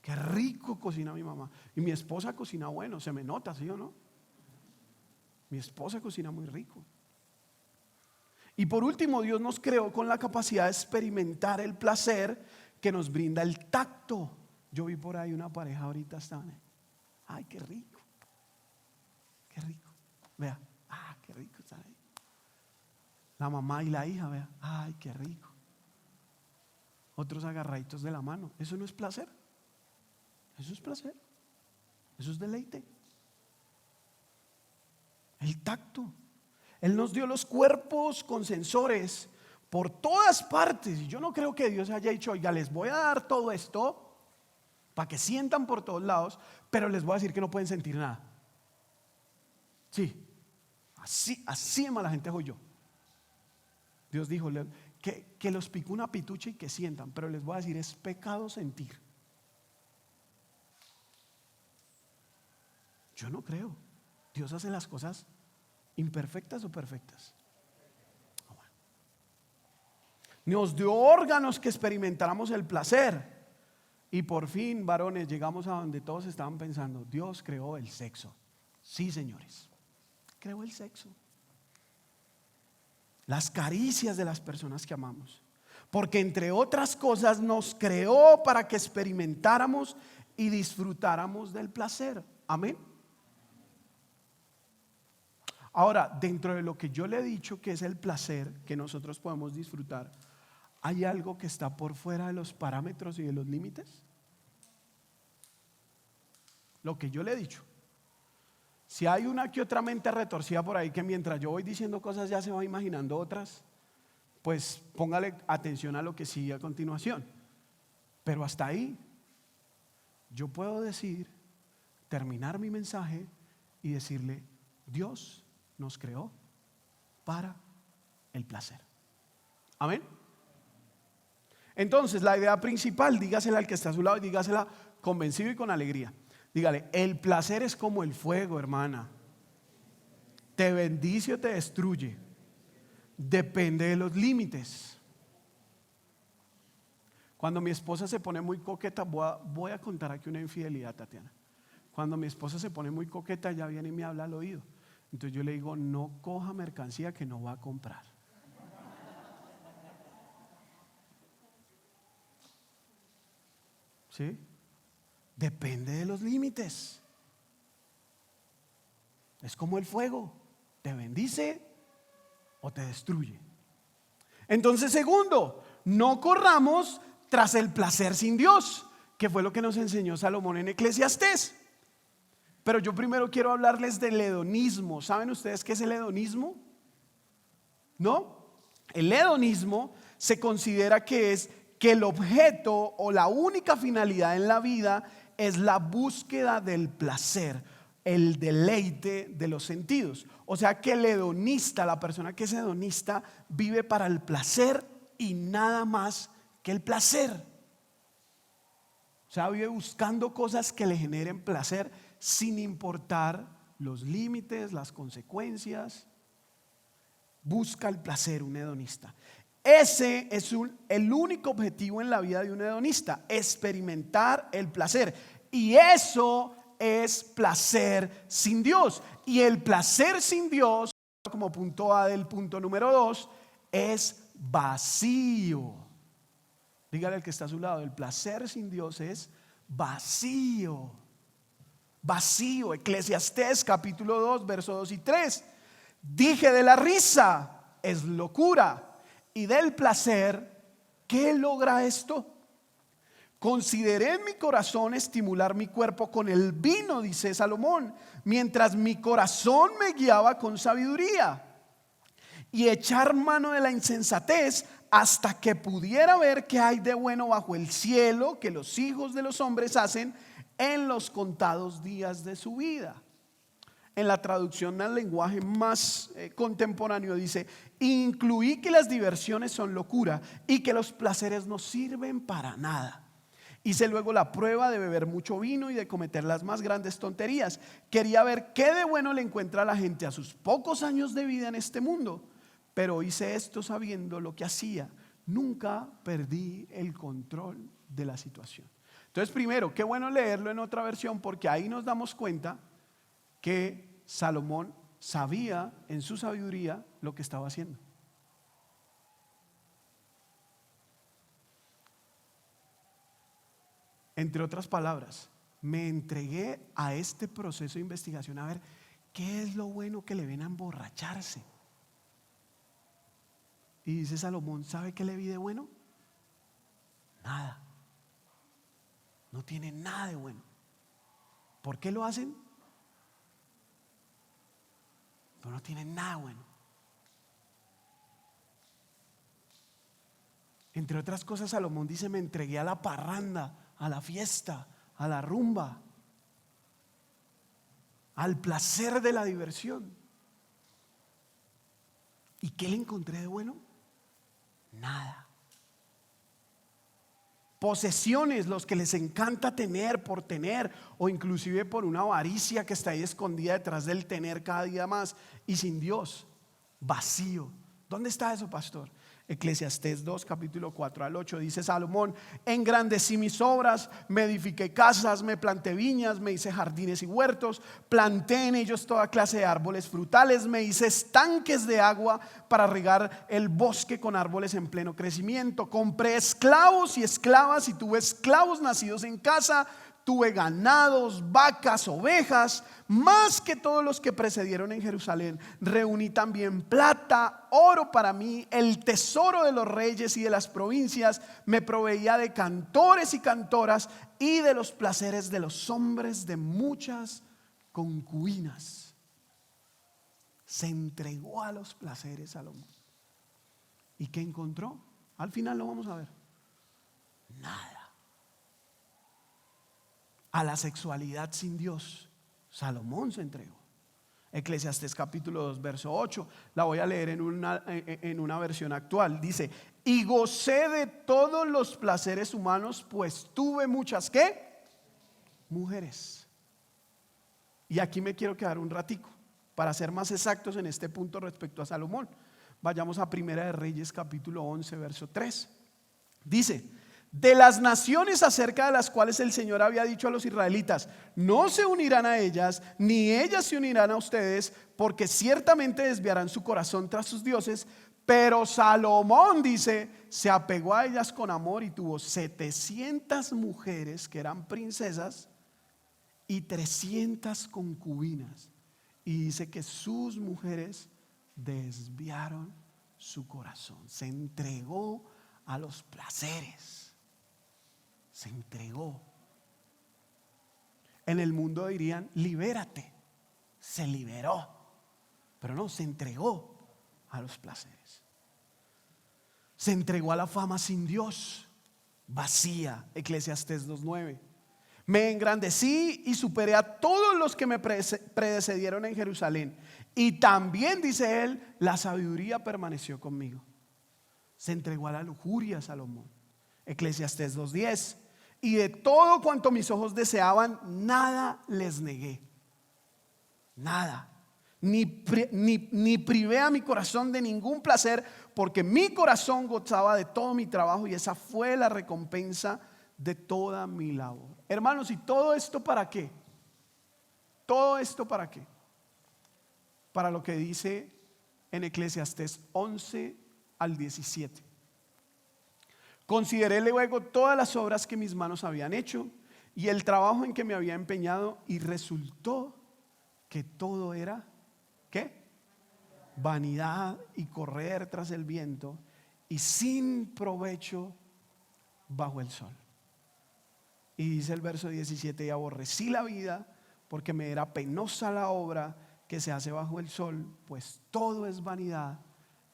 qué rico cocina mi mamá. Y mi esposa cocina bueno, se me nota, ¿sí o no? Mi esposa cocina muy rico. Y por último, Dios nos creó con la capacidad de experimentar el placer que nos brinda el tacto. Yo vi por ahí una pareja ahorita, estaban: ay, qué rico, qué rico. Vea, qué rico están ahí. La mamá y la hija, vea, ay, qué rico. Otros agarraditos de la mano. Eso no es placer. Eso es placer. Eso es deleite. El tacto. Él nos dio los cuerpos con sensores por todas partes. Y yo no creo que Dios haya dicho: oiga, les voy a dar todo esto para que sientan por todos lados, pero les voy a decir que no pueden sentir nada. Sí, así de mala gente soy yo. Dios dijo que los picó una pitucha y que sientan, pero les voy a decir: es pecado sentir. Yo no creo. Dios hace las cosas imperfectas o perfectas. Nos dio órganos que experimentáramos el placer. Y por fin, varones, llegamos a donde todos estaban pensando: Dios creó el sexo. Sí, señores, creó el sexo. Las caricias de las personas que amamos. Porque entre otras cosas nos creó para que experimentáramos y disfrutáramos del placer. Amén. Ahora, dentro de lo que yo le he dicho que es el placer que nosotros podemos disfrutar, ¿hay algo que está por fuera de los parámetros y de los límites? Lo que yo le he dicho. Si hay una que otra mente retorcida por ahí que mientras yo voy diciendo cosas ya se va imaginando otras, pues póngale atención a lo que sigue a continuación. Pero hasta ahí yo puedo decir, terminar mi mensaje y decirle: Dios nos creó para el placer. Amén. Entonces, la idea principal, dígasela al que está a su lado y dígasela convencido y con alegría. Dígale: el placer es como el fuego, hermana. Te bendice o te destruye. Depende de los límites. Cuando mi esposa se pone muy coqueta, voy a contar aquí una infidelidad, Tatiana. Cuando mi esposa se pone muy coqueta, ella viene y me habla al oído. Entonces yo le digo: no coja mercancía que no va a comprar. ¿Sí? Depende de los límites. Es como el fuego, te bendice o te destruye. Entonces, segundo, no corramos tras el placer sin Dios, que fue lo que nos enseñó Salomón en Eclesiastés. Pero yo primero quiero hablarles del hedonismo. ¿Saben ustedes qué es el hedonismo? ¿No? El hedonismo se considera que es que el objeto o la única finalidad en la vida es la búsqueda del placer, el deleite de los sentidos. O sea que el hedonista, la persona que es hedonista, vive para el placer y nada más que el placer. O sea, vive buscando cosas que le generen placer sin importar los límites, las consecuencias. Busca el placer, un hedonista. Ese es el único objetivo en la vida de un hedonista, experimentar el placer. Y eso es placer sin Dios. Y el placer sin Dios, como punto A del punto número 2, es vacío. Dígale al que está a su lado, el placer sin Dios es vacío. Vacío. Eclesiastés capítulo 2, versos 2 y 3. Dije, de la risa es locura, y del placer, ¿qué logra esto? Consideré en mi corazón estimular mi cuerpo con el vino, dice Salomón, mientras mi corazón me guiaba con sabiduría, y echar mano de la insensatez hasta que pudiera ver qué hay de bueno bajo el cielo que los hijos de los hombres hacen en los contados días de su vida. En la traducción al lenguaje más contemporáneo dice: incluí que las diversiones son locura y que los placeres no sirven para nada. Hice luego la prueba de beber mucho vino y de cometer las más grandes tonterías. Quería ver qué de bueno le encuentra a la gente a sus pocos años de vida en este mundo. Pero hice esto sabiendo lo que hacía. Nunca perdí el control de la situación. Entonces, primero, qué bueno leerlo en otra versión, porque ahí nos damos cuenta que Salomón sabía en su sabiduría lo que estaba haciendo. Entre otras palabras, me entregué a este proceso de investigación a ver qué es lo bueno que le ven a emborracharse. Y dice Salomón, ¿sabe qué le vi de bueno? Nada. No tiene nada de bueno. ¿Por qué lo hacen? Pero no tienen nada bueno. Entre otras cosas, Salomón dice: me entregué a la parranda, a la fiesta, a la rumba, al placer de la diversión. ¿Y qué le encontré de bueno? Nada. Posesiones, los que les encanta tener por tener, o inclusive por una avaricia que está ahí escondida detrás del tener cada día más, y sin Dios, vacío. ¿Dónde está eso, pastor? Eclesiastés 2, capítulo 4 al 8, dice Salomón: engrandecí mis obras, me edifiqué casas, me planté viñas, me hice jardines y huertos, planté en ellos toda clase de árboles frutales, me hice estanques de agua para regar el bosque con árboles en pleno crecimiento, compré esclavos y esclavas y tuve esclavos nacidos en casa. Tuve ganados, vacas, ovejas, más que todos los que precedieron en Jerusalén. Reuní también plata, oro para mí, el tesoro de los reyes y de las provincias. Me proveía de cantores y cantoras y de los placeres de los hombres, de muchas concubinas. Se entregó a los placeres Salomón. ¿Y qué encontró? Al final lo vamos a ver. Nada. A la sexualidad sin Dios, Salomón se entregó. Eclesiastés capítulo 2, verso 8. La voy a leer en una versión actual. Dice: y gocé de todos los placeres humanos, pues tuve muchas ¿qué? Mujeres. Y aquí me quiero quedar un ratico para ser más exactos en este punto respecto a Salomón. Vayamos a Primera de Reyes capítulo 11, verso 3. Dice: de las naciones acerca de las cuales el Señor había dicho a los israelitas: no se unirán a ellas, ni ellas se unirán a ustedes, porque ciertamente desviarán su corazón tras sus dioses, Pero Salomón, dice, se apegó a ellas con amor y tuvo 700 mujeres que eran princesas y 300 concubinas. Y dice que sus mujeres desviaron su corazón. Se entregó a los placeres. Se entregó. En el mundo dirían, libérate. Se liberó. Pero no, se entregó a los placeres. Se entregó a la fama sin Dios, vacía. Eclesiastés 2:9. Me engrandecí y superé a todos los que me precedieron en Jerusalén. Y también, dice él, la sabiduría permaneció conmigo. Se entregó a la lujuria Salomón. Eclesiastés 2:10. Y de todo cuanto mis ojos deseaban, nada les negué. Nada. Ni privé a mi corazón de ningún placer, porque mi corazón gozaba de todo mi trabajo y esa fue la recompensa de toda mi labor. Hermanos, ¿y todo esto para qué? ¿Todo esto para qué? Para lo que dice en Eclesiastés 11 al 17. Consideré luego todas las obras que mis manos habían hecho y el trabajo en que me había empeñado, y resultó que todo era, ¿qué? Vanidad y correr tras el viento y sin provecho bajo el sol. Y dice el verso 17: y aborrecí la vida porque me era penosa la obra que se hace bajo el sol, pues todo es vanidad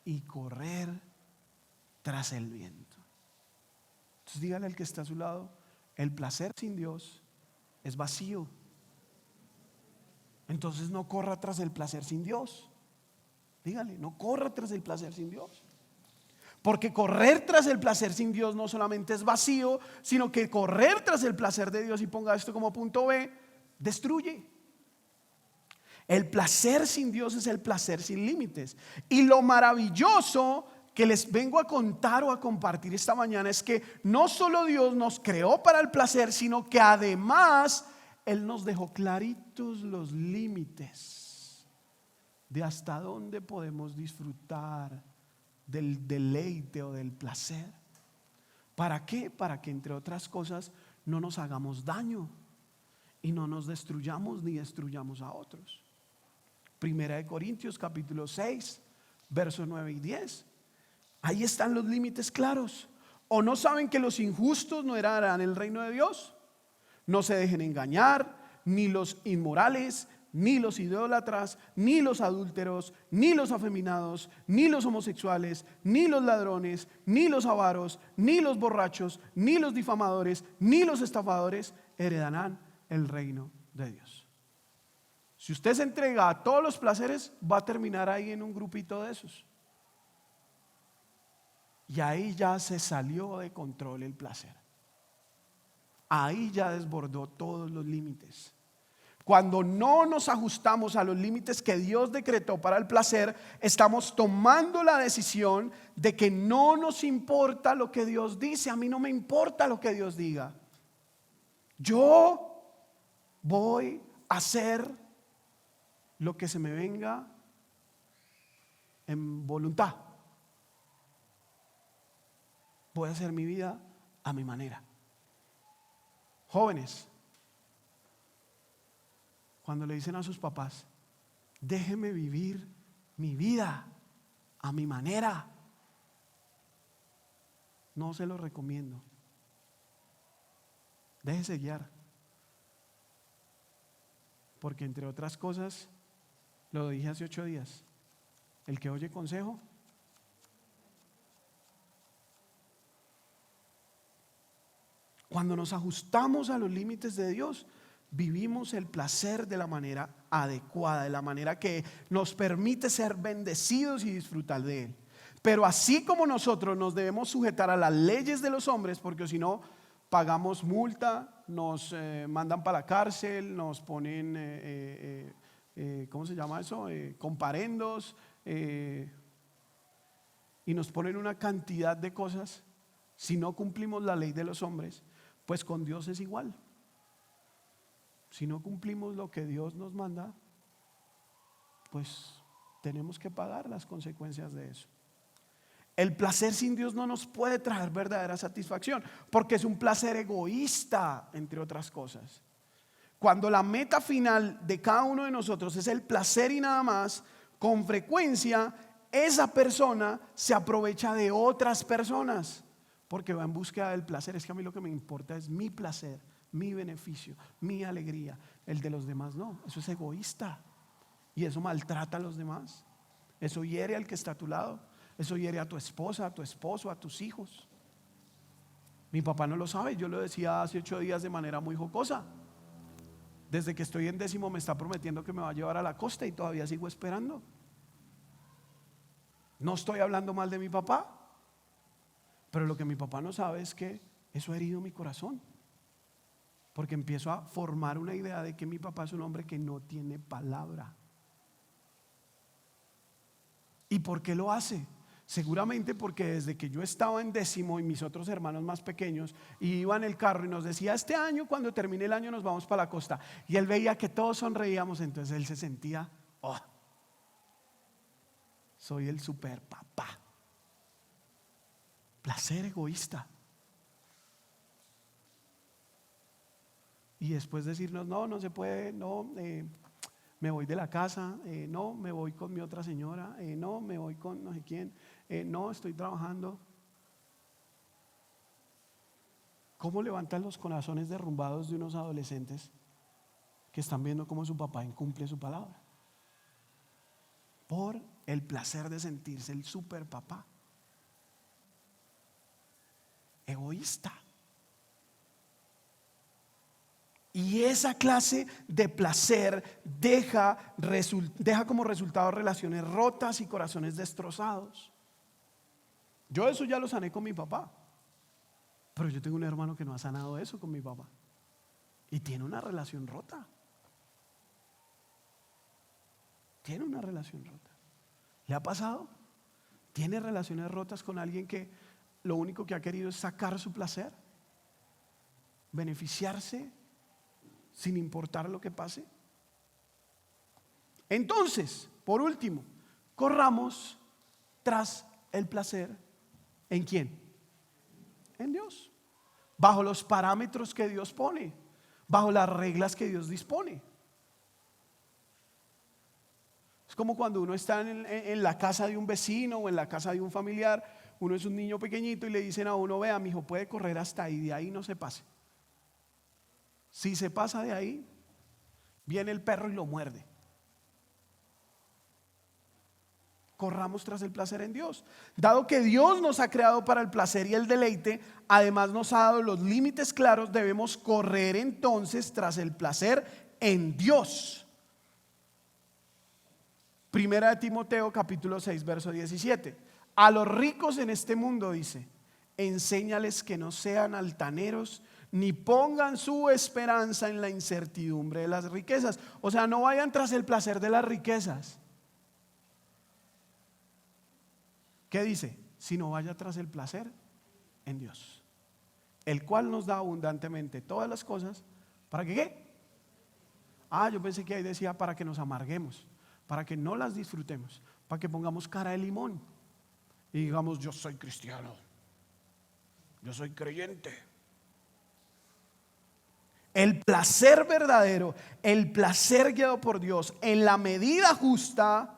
y correr tras el viento. Entonces dígale al que está a su lado: el placer sin Dios es vacío. Entonces no corra tras el placer sin Dios. Dígale, no corra tras el placer sin Dios. Porque correr tras el placer sin Dios no solamente es vacío, sino que correr tras el placer de Dios, y ponga esto como punto B, destruye. El placer sin Dios es el placer sin límites. Y lo maravilloso que les vengo a contar o a compartir esta mañana es que no solo Dios nos creó para el placer, sino que además Él nos dejó claritos los límites de hasta dónde podemos disfrutar del deleite o del placer. ¿Para qué? Para que, entre otras cosas, no nos hagamos daño y no nos destruyamos ni destruyamos a otros. Primera de Corintios capítulo 6 versos 9 y 10. Ahí están los límites claros. ¿O no saben que los injustos no heredarán el reino de Dios? No se dejen engañar, ni los inmorales, ni los idólatras, ni los adúlteros, ni los afeminados, ni los homosexuales, ni los ladrones, ni los avaros, ni los borrachos, ni los difamadores, ni los estafadores heredarán el reino de Dios. Si usted se entrega a todos los placeres, va a terminar ahí en un grupito de esos. Y ahí ya se salió de control el placer. Ahí ya desbordó todos los límites. Cuando no nos ajustamos a los límites que Dios decretó para el placer, estamos tomando la decisión de que no nos importa lo que Dios dice. A mí no me importa lo que Dios diga. Yo voy a hacer lo que se me venga en voluntad. Voy a hacer mi vida a mi manera. Jóvenes, cuando le dicen a sus papás: déjeme vivir mi vida a mi manera, no se lo recomiendo. Déjese guiar. Porque, entre otras cosas, lo dije hace 8 días, el que oye consejo cuando nos ajustamos a los límites de Dios, vivimos el placer de la manera adecuada, de la manera que nos permite ser bendecidos y disfrutar de él. Pero así como nosotros nos debemos sujetar a las leyes de los hombres, porque si no pagamos multa, nos mandan para la cárcel, nos ponen ¿cómo se llama eso? Comparendos, y nos ponen una cantidad de cosas. Si no cumplimos la ley de los hombres, pues con Dios es igual. Si no cumplimos lo que Dios nos manda, pues tenemos que pagar las consecuencias de eso. El placer sin Dios no nos puede traer verdadera satisfacción, porque es un placer egoísta, entre otras cosas. Cuando la meta final de cada uno de nosotros es el placer y nada más, con frecuencia esa persona se aprovecha de otras personas porque va en búsqueda del placer. Es que a mí lo que me importa es mi placer, mi beneficio, mi alegría. El de los demás no, eso es egoísta y eso maltrata a los demás. Eso hiere al que está a tu lado, eso hiere a tu esposa, a tu esposo, a tus hijos. Mi papá no lo sabe, yo lo decía hace 8 días de manera muy jocosa. Desde que estoy en 10º me está prometiendo que me va a llevar a la costa y todavía sigo esperando. No estoy hablando mal de mi papá, pero lo que mi papá no sabe es que eso ha herido mi corazón, porque empiezo a formar una idea de que mi papá es un hombre que no tiene palabra. ¿Y por qué lo hace? Seguramente porque desde que yo estaba en 10º y mis otros hermanos más pequeños, y iba en el carro y nos decía: este año, cuando termine el año, nos vamos para la costa. Y él veía que todos sonreíamos, entonces él se sentía: oh, soy el super papá. Placer egoísta. Y después decirnos: no, no se puede, no, me voy de la casa, no, me voy con mi otra señora, no, me voy con no sé quién, no, estoy trabajando. ¿Cómo levantan los corazones derrumbados de unos adolescentes que están viendo cómo su papá incumple su palabra? Por el placer de sentirse el super papá. Egoísta. Y esa clase de placer deja como resultado relaciones rotas y corazones destrozados. Yo eso ya lo sané con mi papá, pero yo tengo un hermano que no ha sanado eso con mi papá y tiene una relación rota. Tiene una relación rota. ¿Le ha pasado? ¿Tiene relaciones rotas con alguien que lo único que ha querido es sacar su placer? ¿Beneficiarse sin importar lo que pase? Entonces, por último, corramos tras el placer. ¿En quién? En Dios. Bajo los parámetros que Dios pone, bajo las reglas que Dios dispone. Es como cuando uno está en la casa de un vecino o en la casa de un familiar. Uno es un niño pequeñito y le dicen a uno: vea, mi hijo, puede correr hasta ahí, de ahí no se pase. Si se pasa de ahí, viene el perro y lo muerde. Corramos tras el placer en Dios. Dado que Dios nos ha creado para el placer y el deleite, además nos ha dado los límites claros, debemos correr entonces tras el placer en Dios. Primera de Timoteo capítulo 6 verso 17. A los ricos en este mundo, dice, enséñales que no sean altaneros, ni pongan su esperanza en la incertidumbre de las riquezas. O sea, no vayan tras el placer de las riquezas. ¿Qué dice? Sino vaya tras el placer en Dios, el cual nos da abundantemente todas las cosas. ¿Para que qué? Yo pensé que ahí decía para que nos amarguemos, para que no las disfrutemos, para que pongamos cara de limón y digamos: yo soy cristiano, yo soy creyente. El placer verdadero, el placer guiado por Dios en la medida justa,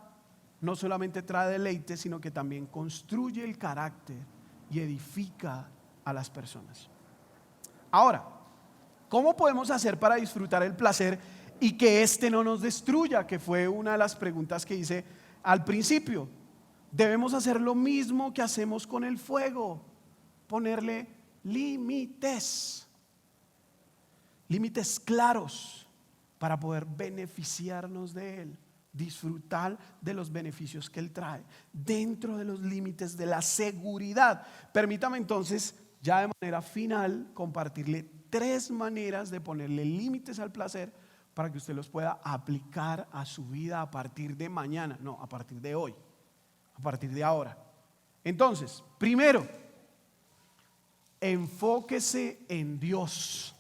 no solamente trae deleite, sino que también construye el carácter y edifica a las personas. Ahora, ¿cómo podemos hacer para disfrutar el placer y que éste no nos destruya? Que fue una de las preguntas que hice al principio. Debemos hacer lo mismo que hacemos con el fuego: ponerle límites claros para poder beneficiarnos de él, disfrutar de los beneficios que él trae dentro de los límites de la seguridad. Permítame entonces, ya de manera final, compartirle 3 maneras de ponerle límites al placer para que usted los pueda aplicar a su vida a partir de mañana, no, a partir de hoy, a partir de ahora. Entonces, primero, enfóquese en Dios.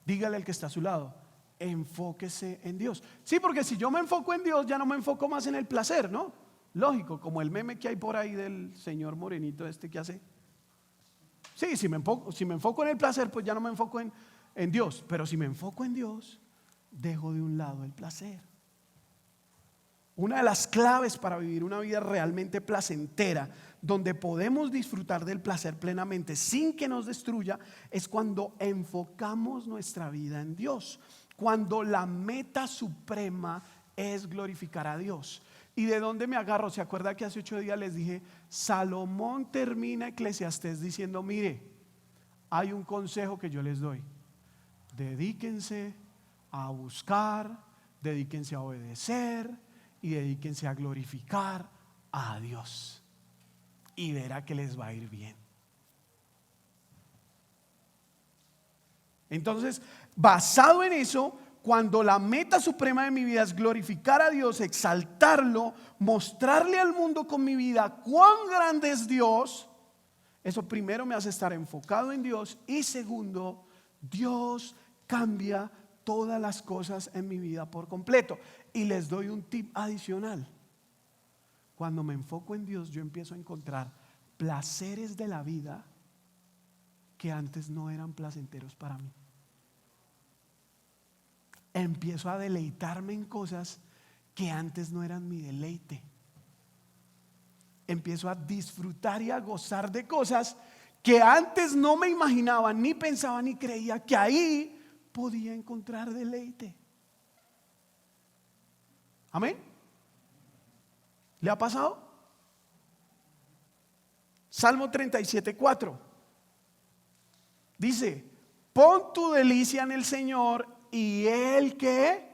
Dígale al que está a su lado: enfóquese en Dios. Sí, porque si yo me enfoco en Dios, ya no me enfoco más en el placer, ¿no? Lógico, como el meme que hay por ahí del señor morenito este que hace. Sí, si me enfoco en el placer, pues ya no me enfoco en Dios. Pero si me enfoco en Dios, dejo de un lado el placer. Una de las claves para vivir una vida realmente placentera, donde podemos disfrutar del placer plenamente sin que nos destruya, es cuando enfocamos nuestra vida en Dios. Cuando la meta suprema es glorificar a Dios. ¿Y de dónde me agarro? ¿Se acuerda que hace 8 días les dije? Salomón termina Eclesiastés diciendo: mire, hay un consejo que yo les doy. Dedíquense a buscar, dedíquense a obedecer y dedíquense a glorificar a Dios. Y verá que les va a ir bien. Entonces, basado en eso, cuando la meta suprema de mi vida es glorificar a Dios, exaltarlo, mostrarle al mundo con mi vida cuán grande es Dios, eso primero me hace estar enfocado en Dios, y segundo, Dios cambia todas las cosas en mi vida por completo. Y les doy un tip adicional. Cuando me enfoco en Dios, yo empiezo a encontrar placeres de la vida que antes no eran placenteros para mí. Empiezo a deleitarme en cosas que antes no eran mi deleite. Empiezo a disfrutar y a gozar de cosas que antes no me imaginaba, ni pensaba, ni creía que ahí podía encontrar deleite. Amén. ¿Le ha pasado? Salmo 37:4 dice: pon tu delicia en el Señor y Él que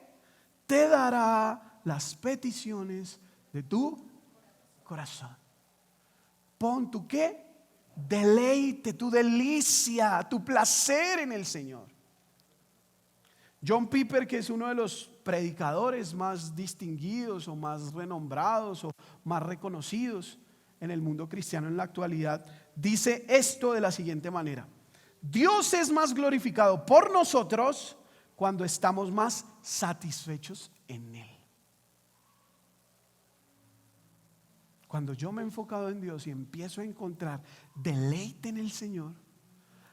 te dará las peticiones de tu corazón. Pon tu ¿qué? Deleite, tu delicia, tu placer en el Señor. John Piper, que es uno de los predicadores más distinguidos o más renombrados o más reconocidos en el mundo cristiano en la actualidad, dice esto de la siguiente manera: Dios es más glorificado por nosotros cuando estamos más satisfechos en Él. Cuando yo me he enfocado en Dios y empiezo a encontrar deleite en el Señor,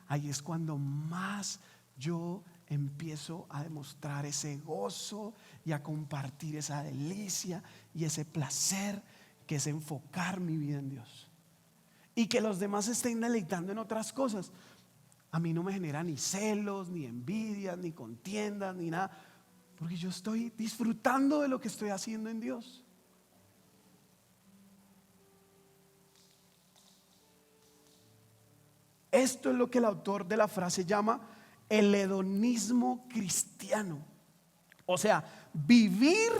ahí es cuando más yo empiezo a demostrar ese gozo y a compartir esa delicia y ese placer que es enfocar mi vida en Dios. Y que los demás estén deleitando en otras cosas, a mí no me genera ni celos, ni envidias, ni contiendas, ni nada, porque yo estoy disfrutando de lo que estoy haciendo en Dios. Esto es lo que el autor de la frase llama el hedonismo cristiano. O sea, vivir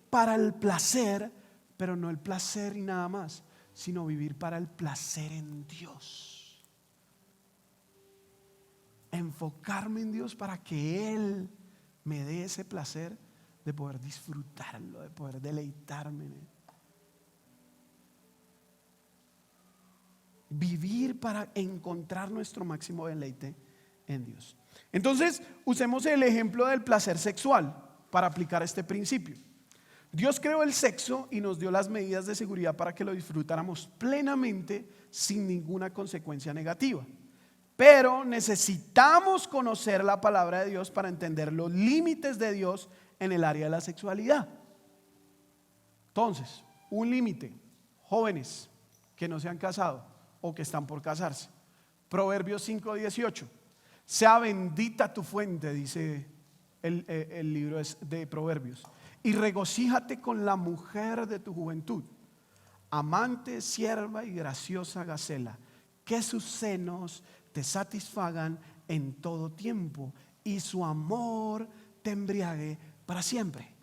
para el placer, pero no el placer y nada más, sino vivir para el placer en Dios. Enfocarme en Dios para que Él me dé ese placer de poder disfrutarlo, de poder deleitarme en Él. Vivir para encontrar nuestro máximo deleite en Dios. Entonces, usemos el ejemplo del placer sexual para aplicar este principio. Dios creó el sexo y nos dio las medidas de seguridad para que lo disfrutáramos plenamente sin ninguna consecuencia negativa. Pero necesitamos conocer la palabra de Dios para entender los límites de Dios en el área de la sexualidad. Entonces, un límite: jóvenes que no se han casado o que están por casarse. Proverbios 5:18. Sea bendita tu fuente, dice el libro de Proverbios, y regocíjate con la mujer de tu juventud, amante, sierva y graciosa Gacela, que sus senos te satisfagan en todo tiempo y su amor te embriague para siempre.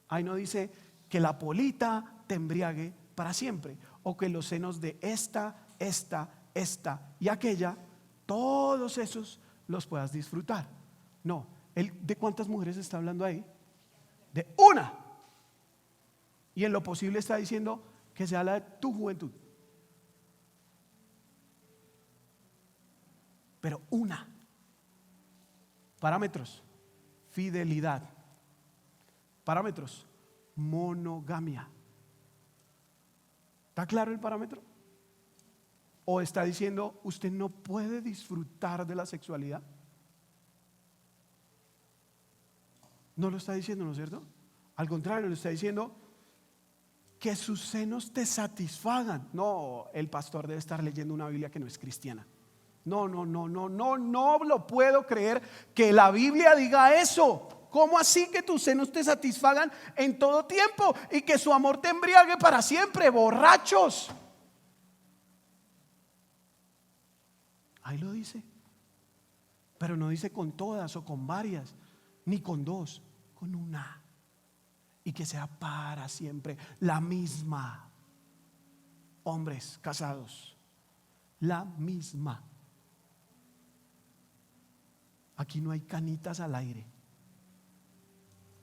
Ahí no dice que la polita te embriague para siempre, o que los senos de esta y aquella, todos esos los puedas disfrutar. No, ¿de cuántas mujeres está hablando ahí? De una. Y en lo posible está diciendo que sea la de tu juventud. Pero una. Parámetros: fidelidad. Parámetros: monogamia. ¿Está claro el parámetro? ¿O está diciendo usted no puede disfrutar de la sexualidad? No lo está diciendo, ¿no es cierto? Al contrario, le está diciendo que sus senos te satisfagan. No, el pastor debe estar leyendo una Biblia que no es cristiana. No lo puedo creer que la Biblia diga eso. ¿Cómo así que tus senos te satisfagan en todo tiempo y que su amor te embriague para siempre? Borrachos. Ahí lo dice. Pero no dice con todas o con varias, ni con dos, con una. Y que sea para siempre la misma. Hombres casados, la misma. Aquí no hay canitas al aire,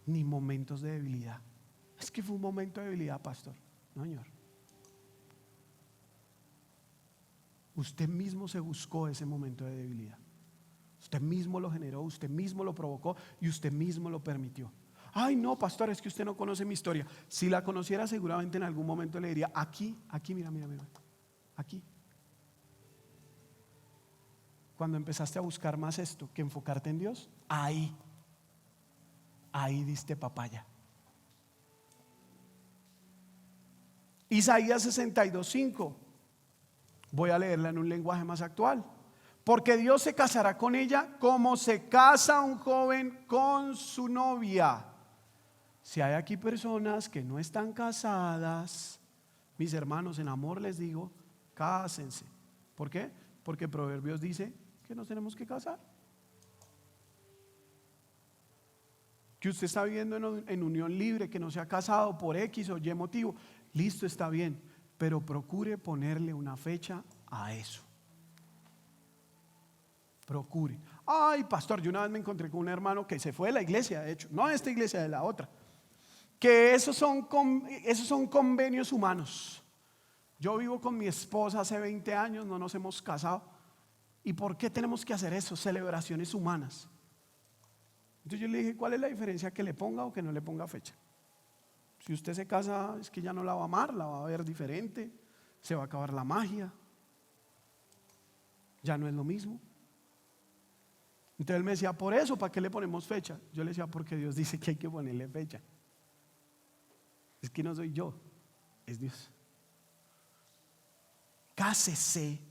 ni momentos de debilidad. Es que fue un momento de debilidad, pastor. No, señor. Usted mismo se buscó ese momento de debilidad. Usted mismo lo generó, usted mismo lo provocó y usted mismo lo permitió. Ay, no, pastor, es que usted no conoce mi historia. Si la conociera, seguramente en algún momento le diría: aquí, mira, aquí. Cuando empezaste a buscar más esto que enfocarte en Dios, ahí diste papaya. Isaías 62:5. Voy a leerla en un lenguaje más actual. Porque Dios se casará con ella como se casa un joven con su novia. Si hay aquí personas que no están casadas, mis hermanos, en amor les digo, cásense. ¿Por qué? Porque Proverbios dice que nos tenemos que casar. Que usted está viviendo en unión libre, que no se ha casado por X o Y motivo, listo, está bien, pero procure ponerle una fecha a eso. Procure. Ay, pastor, yo una vez me encontré con un hermano que se fue de la iglesia, de hecho, no de esta iglesia, de la otra, que esos son convenios humanos. Yo vivo con mi esposa hace 20 años, no nos hemos casado. ¿Y por qué tenemos que hacer eso? Celebraciones humanas. Entonces yo le dije: ¿cuál es la diferencia que le ponga o que no le ponga fecha? Si usted se casa, es que ya no la va a amar, la va a ver diferente, se va a acabar la magia, ya no es lo mismo. Entonces él me decía: por eso, ¿para qué le ponemos fecha? Yo le decía: porque Dios dice que hay que ponerle fecha. Es que no soy yo, es Dios. Cásese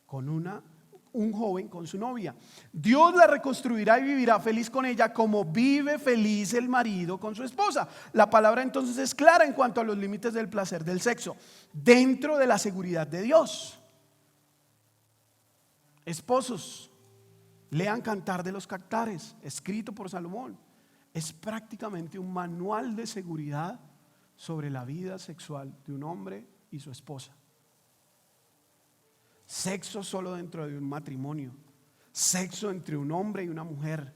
con un joven con su novia. Dios la reconstruirá y vivirá feliz con ella como vive feliz el marido con su esposa. La palabra entonces es clara en cuanto a los límites del placer del sexo, dentro de la seguridad de Dios. Esposos, lean Cantar de los Cantares, escrito por Salomón. Es prácticamente un manual de seguridad sobre la vida sexual de un hombre y su esposa. Sexo solo dentro de un matrimonio, sexo entre un hombre y una mujer,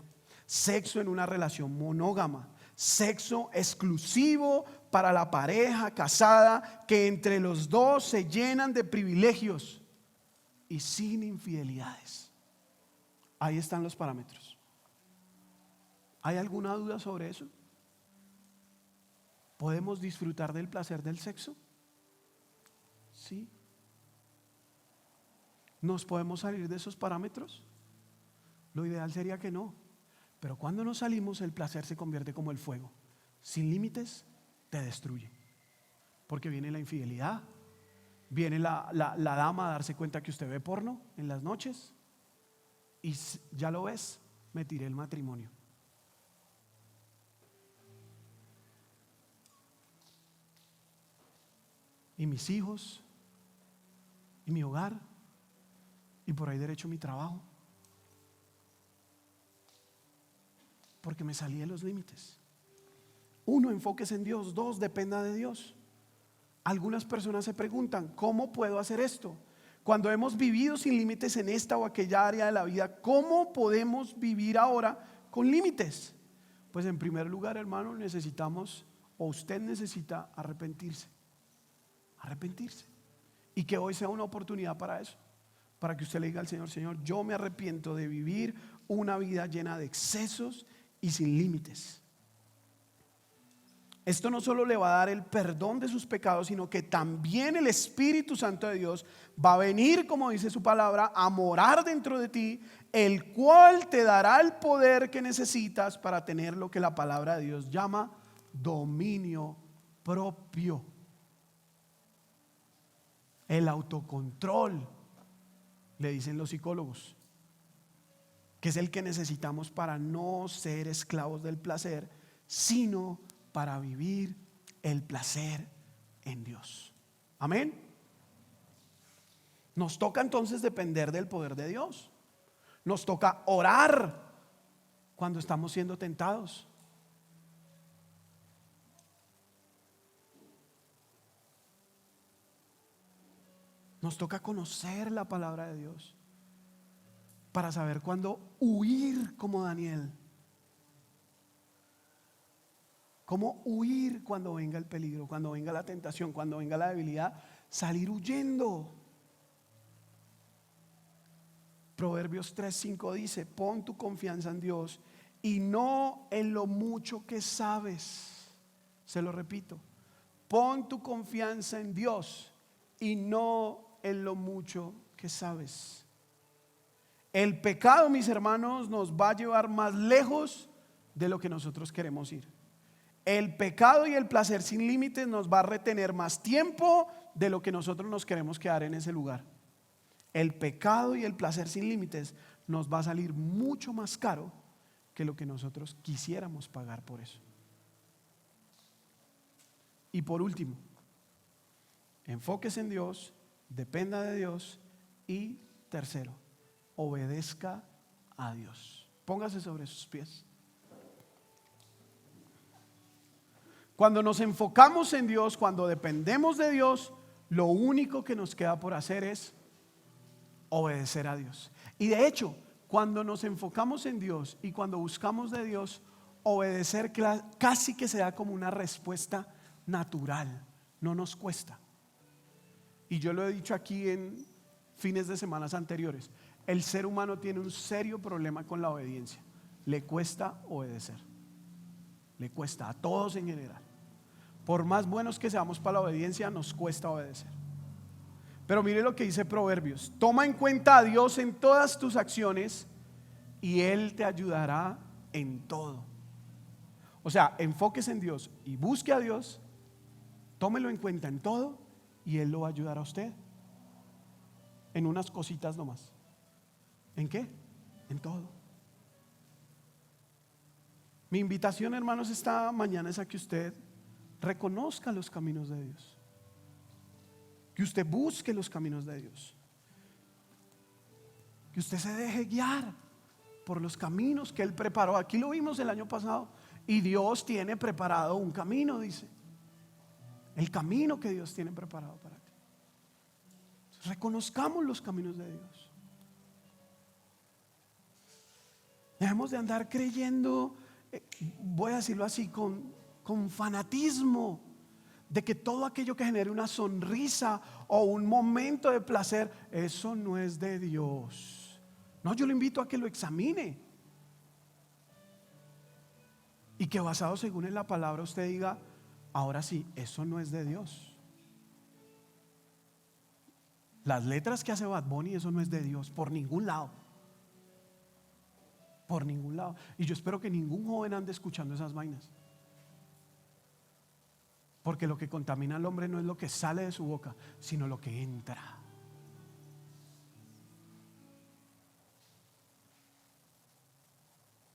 sexo en una relación monógama, sexo exclusivo para la pareja casada, que entre los dos se llenan de privilegios y sin infidelidades. Ahí están los parámetros. ¿Hay alguna duda sobre eso? ¿Podemos disfrutar del placer del sexo? Sí. ¿Nos podemos salir de esos parámetros? Lo ideal sería que no. Pero cuando nos salimos, el placer se convierte como el fuego. Sin límites, te destruye. Porque viene la infidelidad, viene la dama a darse cuenta que usted ve porno en las noches y ya lo ves, me tiré el matrimonio. Y mis hijos, y mi hogar, y por ahí derecho mi trabajo, porque me salí de los límites. Uno, enfóquese en Dios. Dos, dependa de Dios. Algunas personas se preguntan: ¿cómo puedo hacer esto? Cuando hemos vivido sin límites en esta o aquella área de la vida, ¿cómo podemos vivir ahora con límites? Pues en primer lugar, hermano, necesitamos, o usted necesita arrepentirse. Y que hoy sea una oportunidad para eso, para que usted le diga al Señor: Señor, yo me arrepiento de vivir una vida llena de excesos y sin límites. Esto no solo le va a dar el perdón de sus pecados, sino que también el Espíritu Santo de Dios va a venir, como dice su palabra, a morar dentro de ti, el cual te dará el poder que necesitas para tener lo que la palabra de Dios llama dominio propio. El autocontrol, le dicen los psicólogos, que es el que necesitamos para no ser esclavos del placer, sino para vivir el placer en Dios. Amén. Nos toca entonces depender del poder de Dios. Nos toca orar cuando estamos siendo tentados. Nos toca conocer la palabra de Dios para saber cuándo huir como Daniel. Cómo huir cuando venga el peligro, cuando venga la tentación, cuando venga la debilidad, salir huyendo. Proverbios 3:5 dice: pon tu confianza en Dios y no en lo mucho que sabes. Se lo repito: pon tu confianza en Dios y no en lo mucho que sabes. El pecado, mis hermanos, nos va a llevar más lejos de lo que nosotros queremos ir. El pecado y el placer sin límites nos va a retener más tiempo de lo que nosotros nos queremos quedar en ese lugar. El pecado y el placer sin límites nos va a salir mucho más caro que lo que nosotros quisiéramos pagar por eso. Y por último, enfóquese en Dios, dependa de Dios y tercero, obedezca a Dios. Póngase sobre sus pies. Cuando nos enfocamos en Dios, cuando dependemos de Dios, lo único que nos queda por hacer es obedecer a Dios. Y de hecho, cuando nos enfocamos en Dios y cuando buscamos de Dios, obedecer casi que se da como una respuesta natural, no nos cuesta. Y yo lo he dicho aquí en fines de semanas anteriores: el ser humano tiene un serio problema con la obediencia. Le cuesta obedecer. Le cuesta a todos en general. Por más buenos que seamos para la obediencia, nos cuesta obedecer. Pero mire lo que dice Proverbios: toma en cuenta a Dios en todas tus acciones y Él te ayudará en todo. O sea, enfóquese en Dios y busque a Dios, tómelo en cuenta en todo y Él lo va a ayudar a usted. En unas cositas nomás. ¿En qué? En todo. Mi invitación, hermanos, esta mañana es a que usted reconozca los caminos de Dios, que usted busque los caminos de Dios, que usted se deje guiar por los caminos que Él preparó. Aquí lo vimos el año pasado, y Dios tiene preparado un camino, dice, el camino que Dios tiene preparado para ti. Reconozcamos los caminos de Dios. Dejemos de andar creyendo, voy a decirlo así, con fanatismo, de que todo aquello que genere una sonrisa o un momento de placer, eso no es de Dios. No, yo le invito a que lo examine y que, basado según en la palabra, usted diga: ahora sí, eso no es de Dios. Las letras que hace Bad Bunny, eso no es de Dios, por ningún lado. Por ningún lado. Y yo espero que ningún joven ande escuchando esas vainas, porque lo que contamina al hombre no es lo que sale de su boca, sino lo que entra.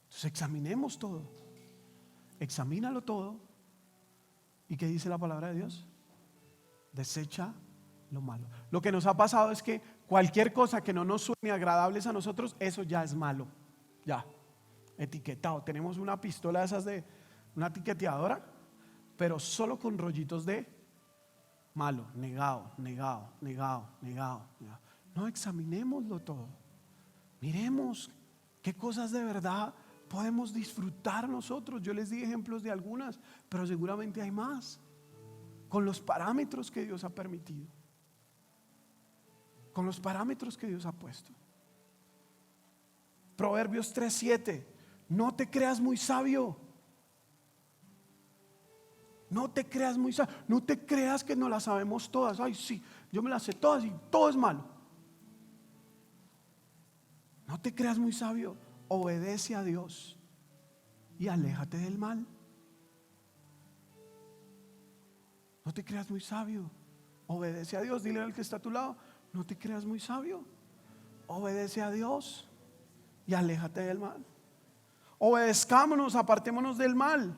Entonces examinemos todo. Examínalo todo. ¿Y qué dice la palabra de Dios? Desecha lo malo. Lo que nos ha pasado es que cualquier cosa que no nos suene agradables a nosotros, eso ya es malo. Ya, etiquetado. Tenemos una pistola de esas, de una etiqueteadora, pero solo con rollitos de malo, negado, negado, negado, negado, negado. No, examinémoslo todo. Miremos qué cosas de verdad podemos disfrutar nosotros. Yo les di ejemplos de algunas, pero seguramente hay más, con los parámetros que Dios ha permitido, con los parámetros que Dios ha puesto. Proverbios 3:7: no te creas muy sabio. No te creas muy sabio. No te creas que no las sabemos todas. Ay, sí, yo me las sé todas y todo es malo. No te creas muy sabio. Obedece a Dios y aléjate del mal. No te creas muy sabio. Obedece a Dios. Dile al que está a tu lado: no te creas muy sabio. Obedece a Dios y aléjate del mal. Obedezcámonos, apartémonos del mal.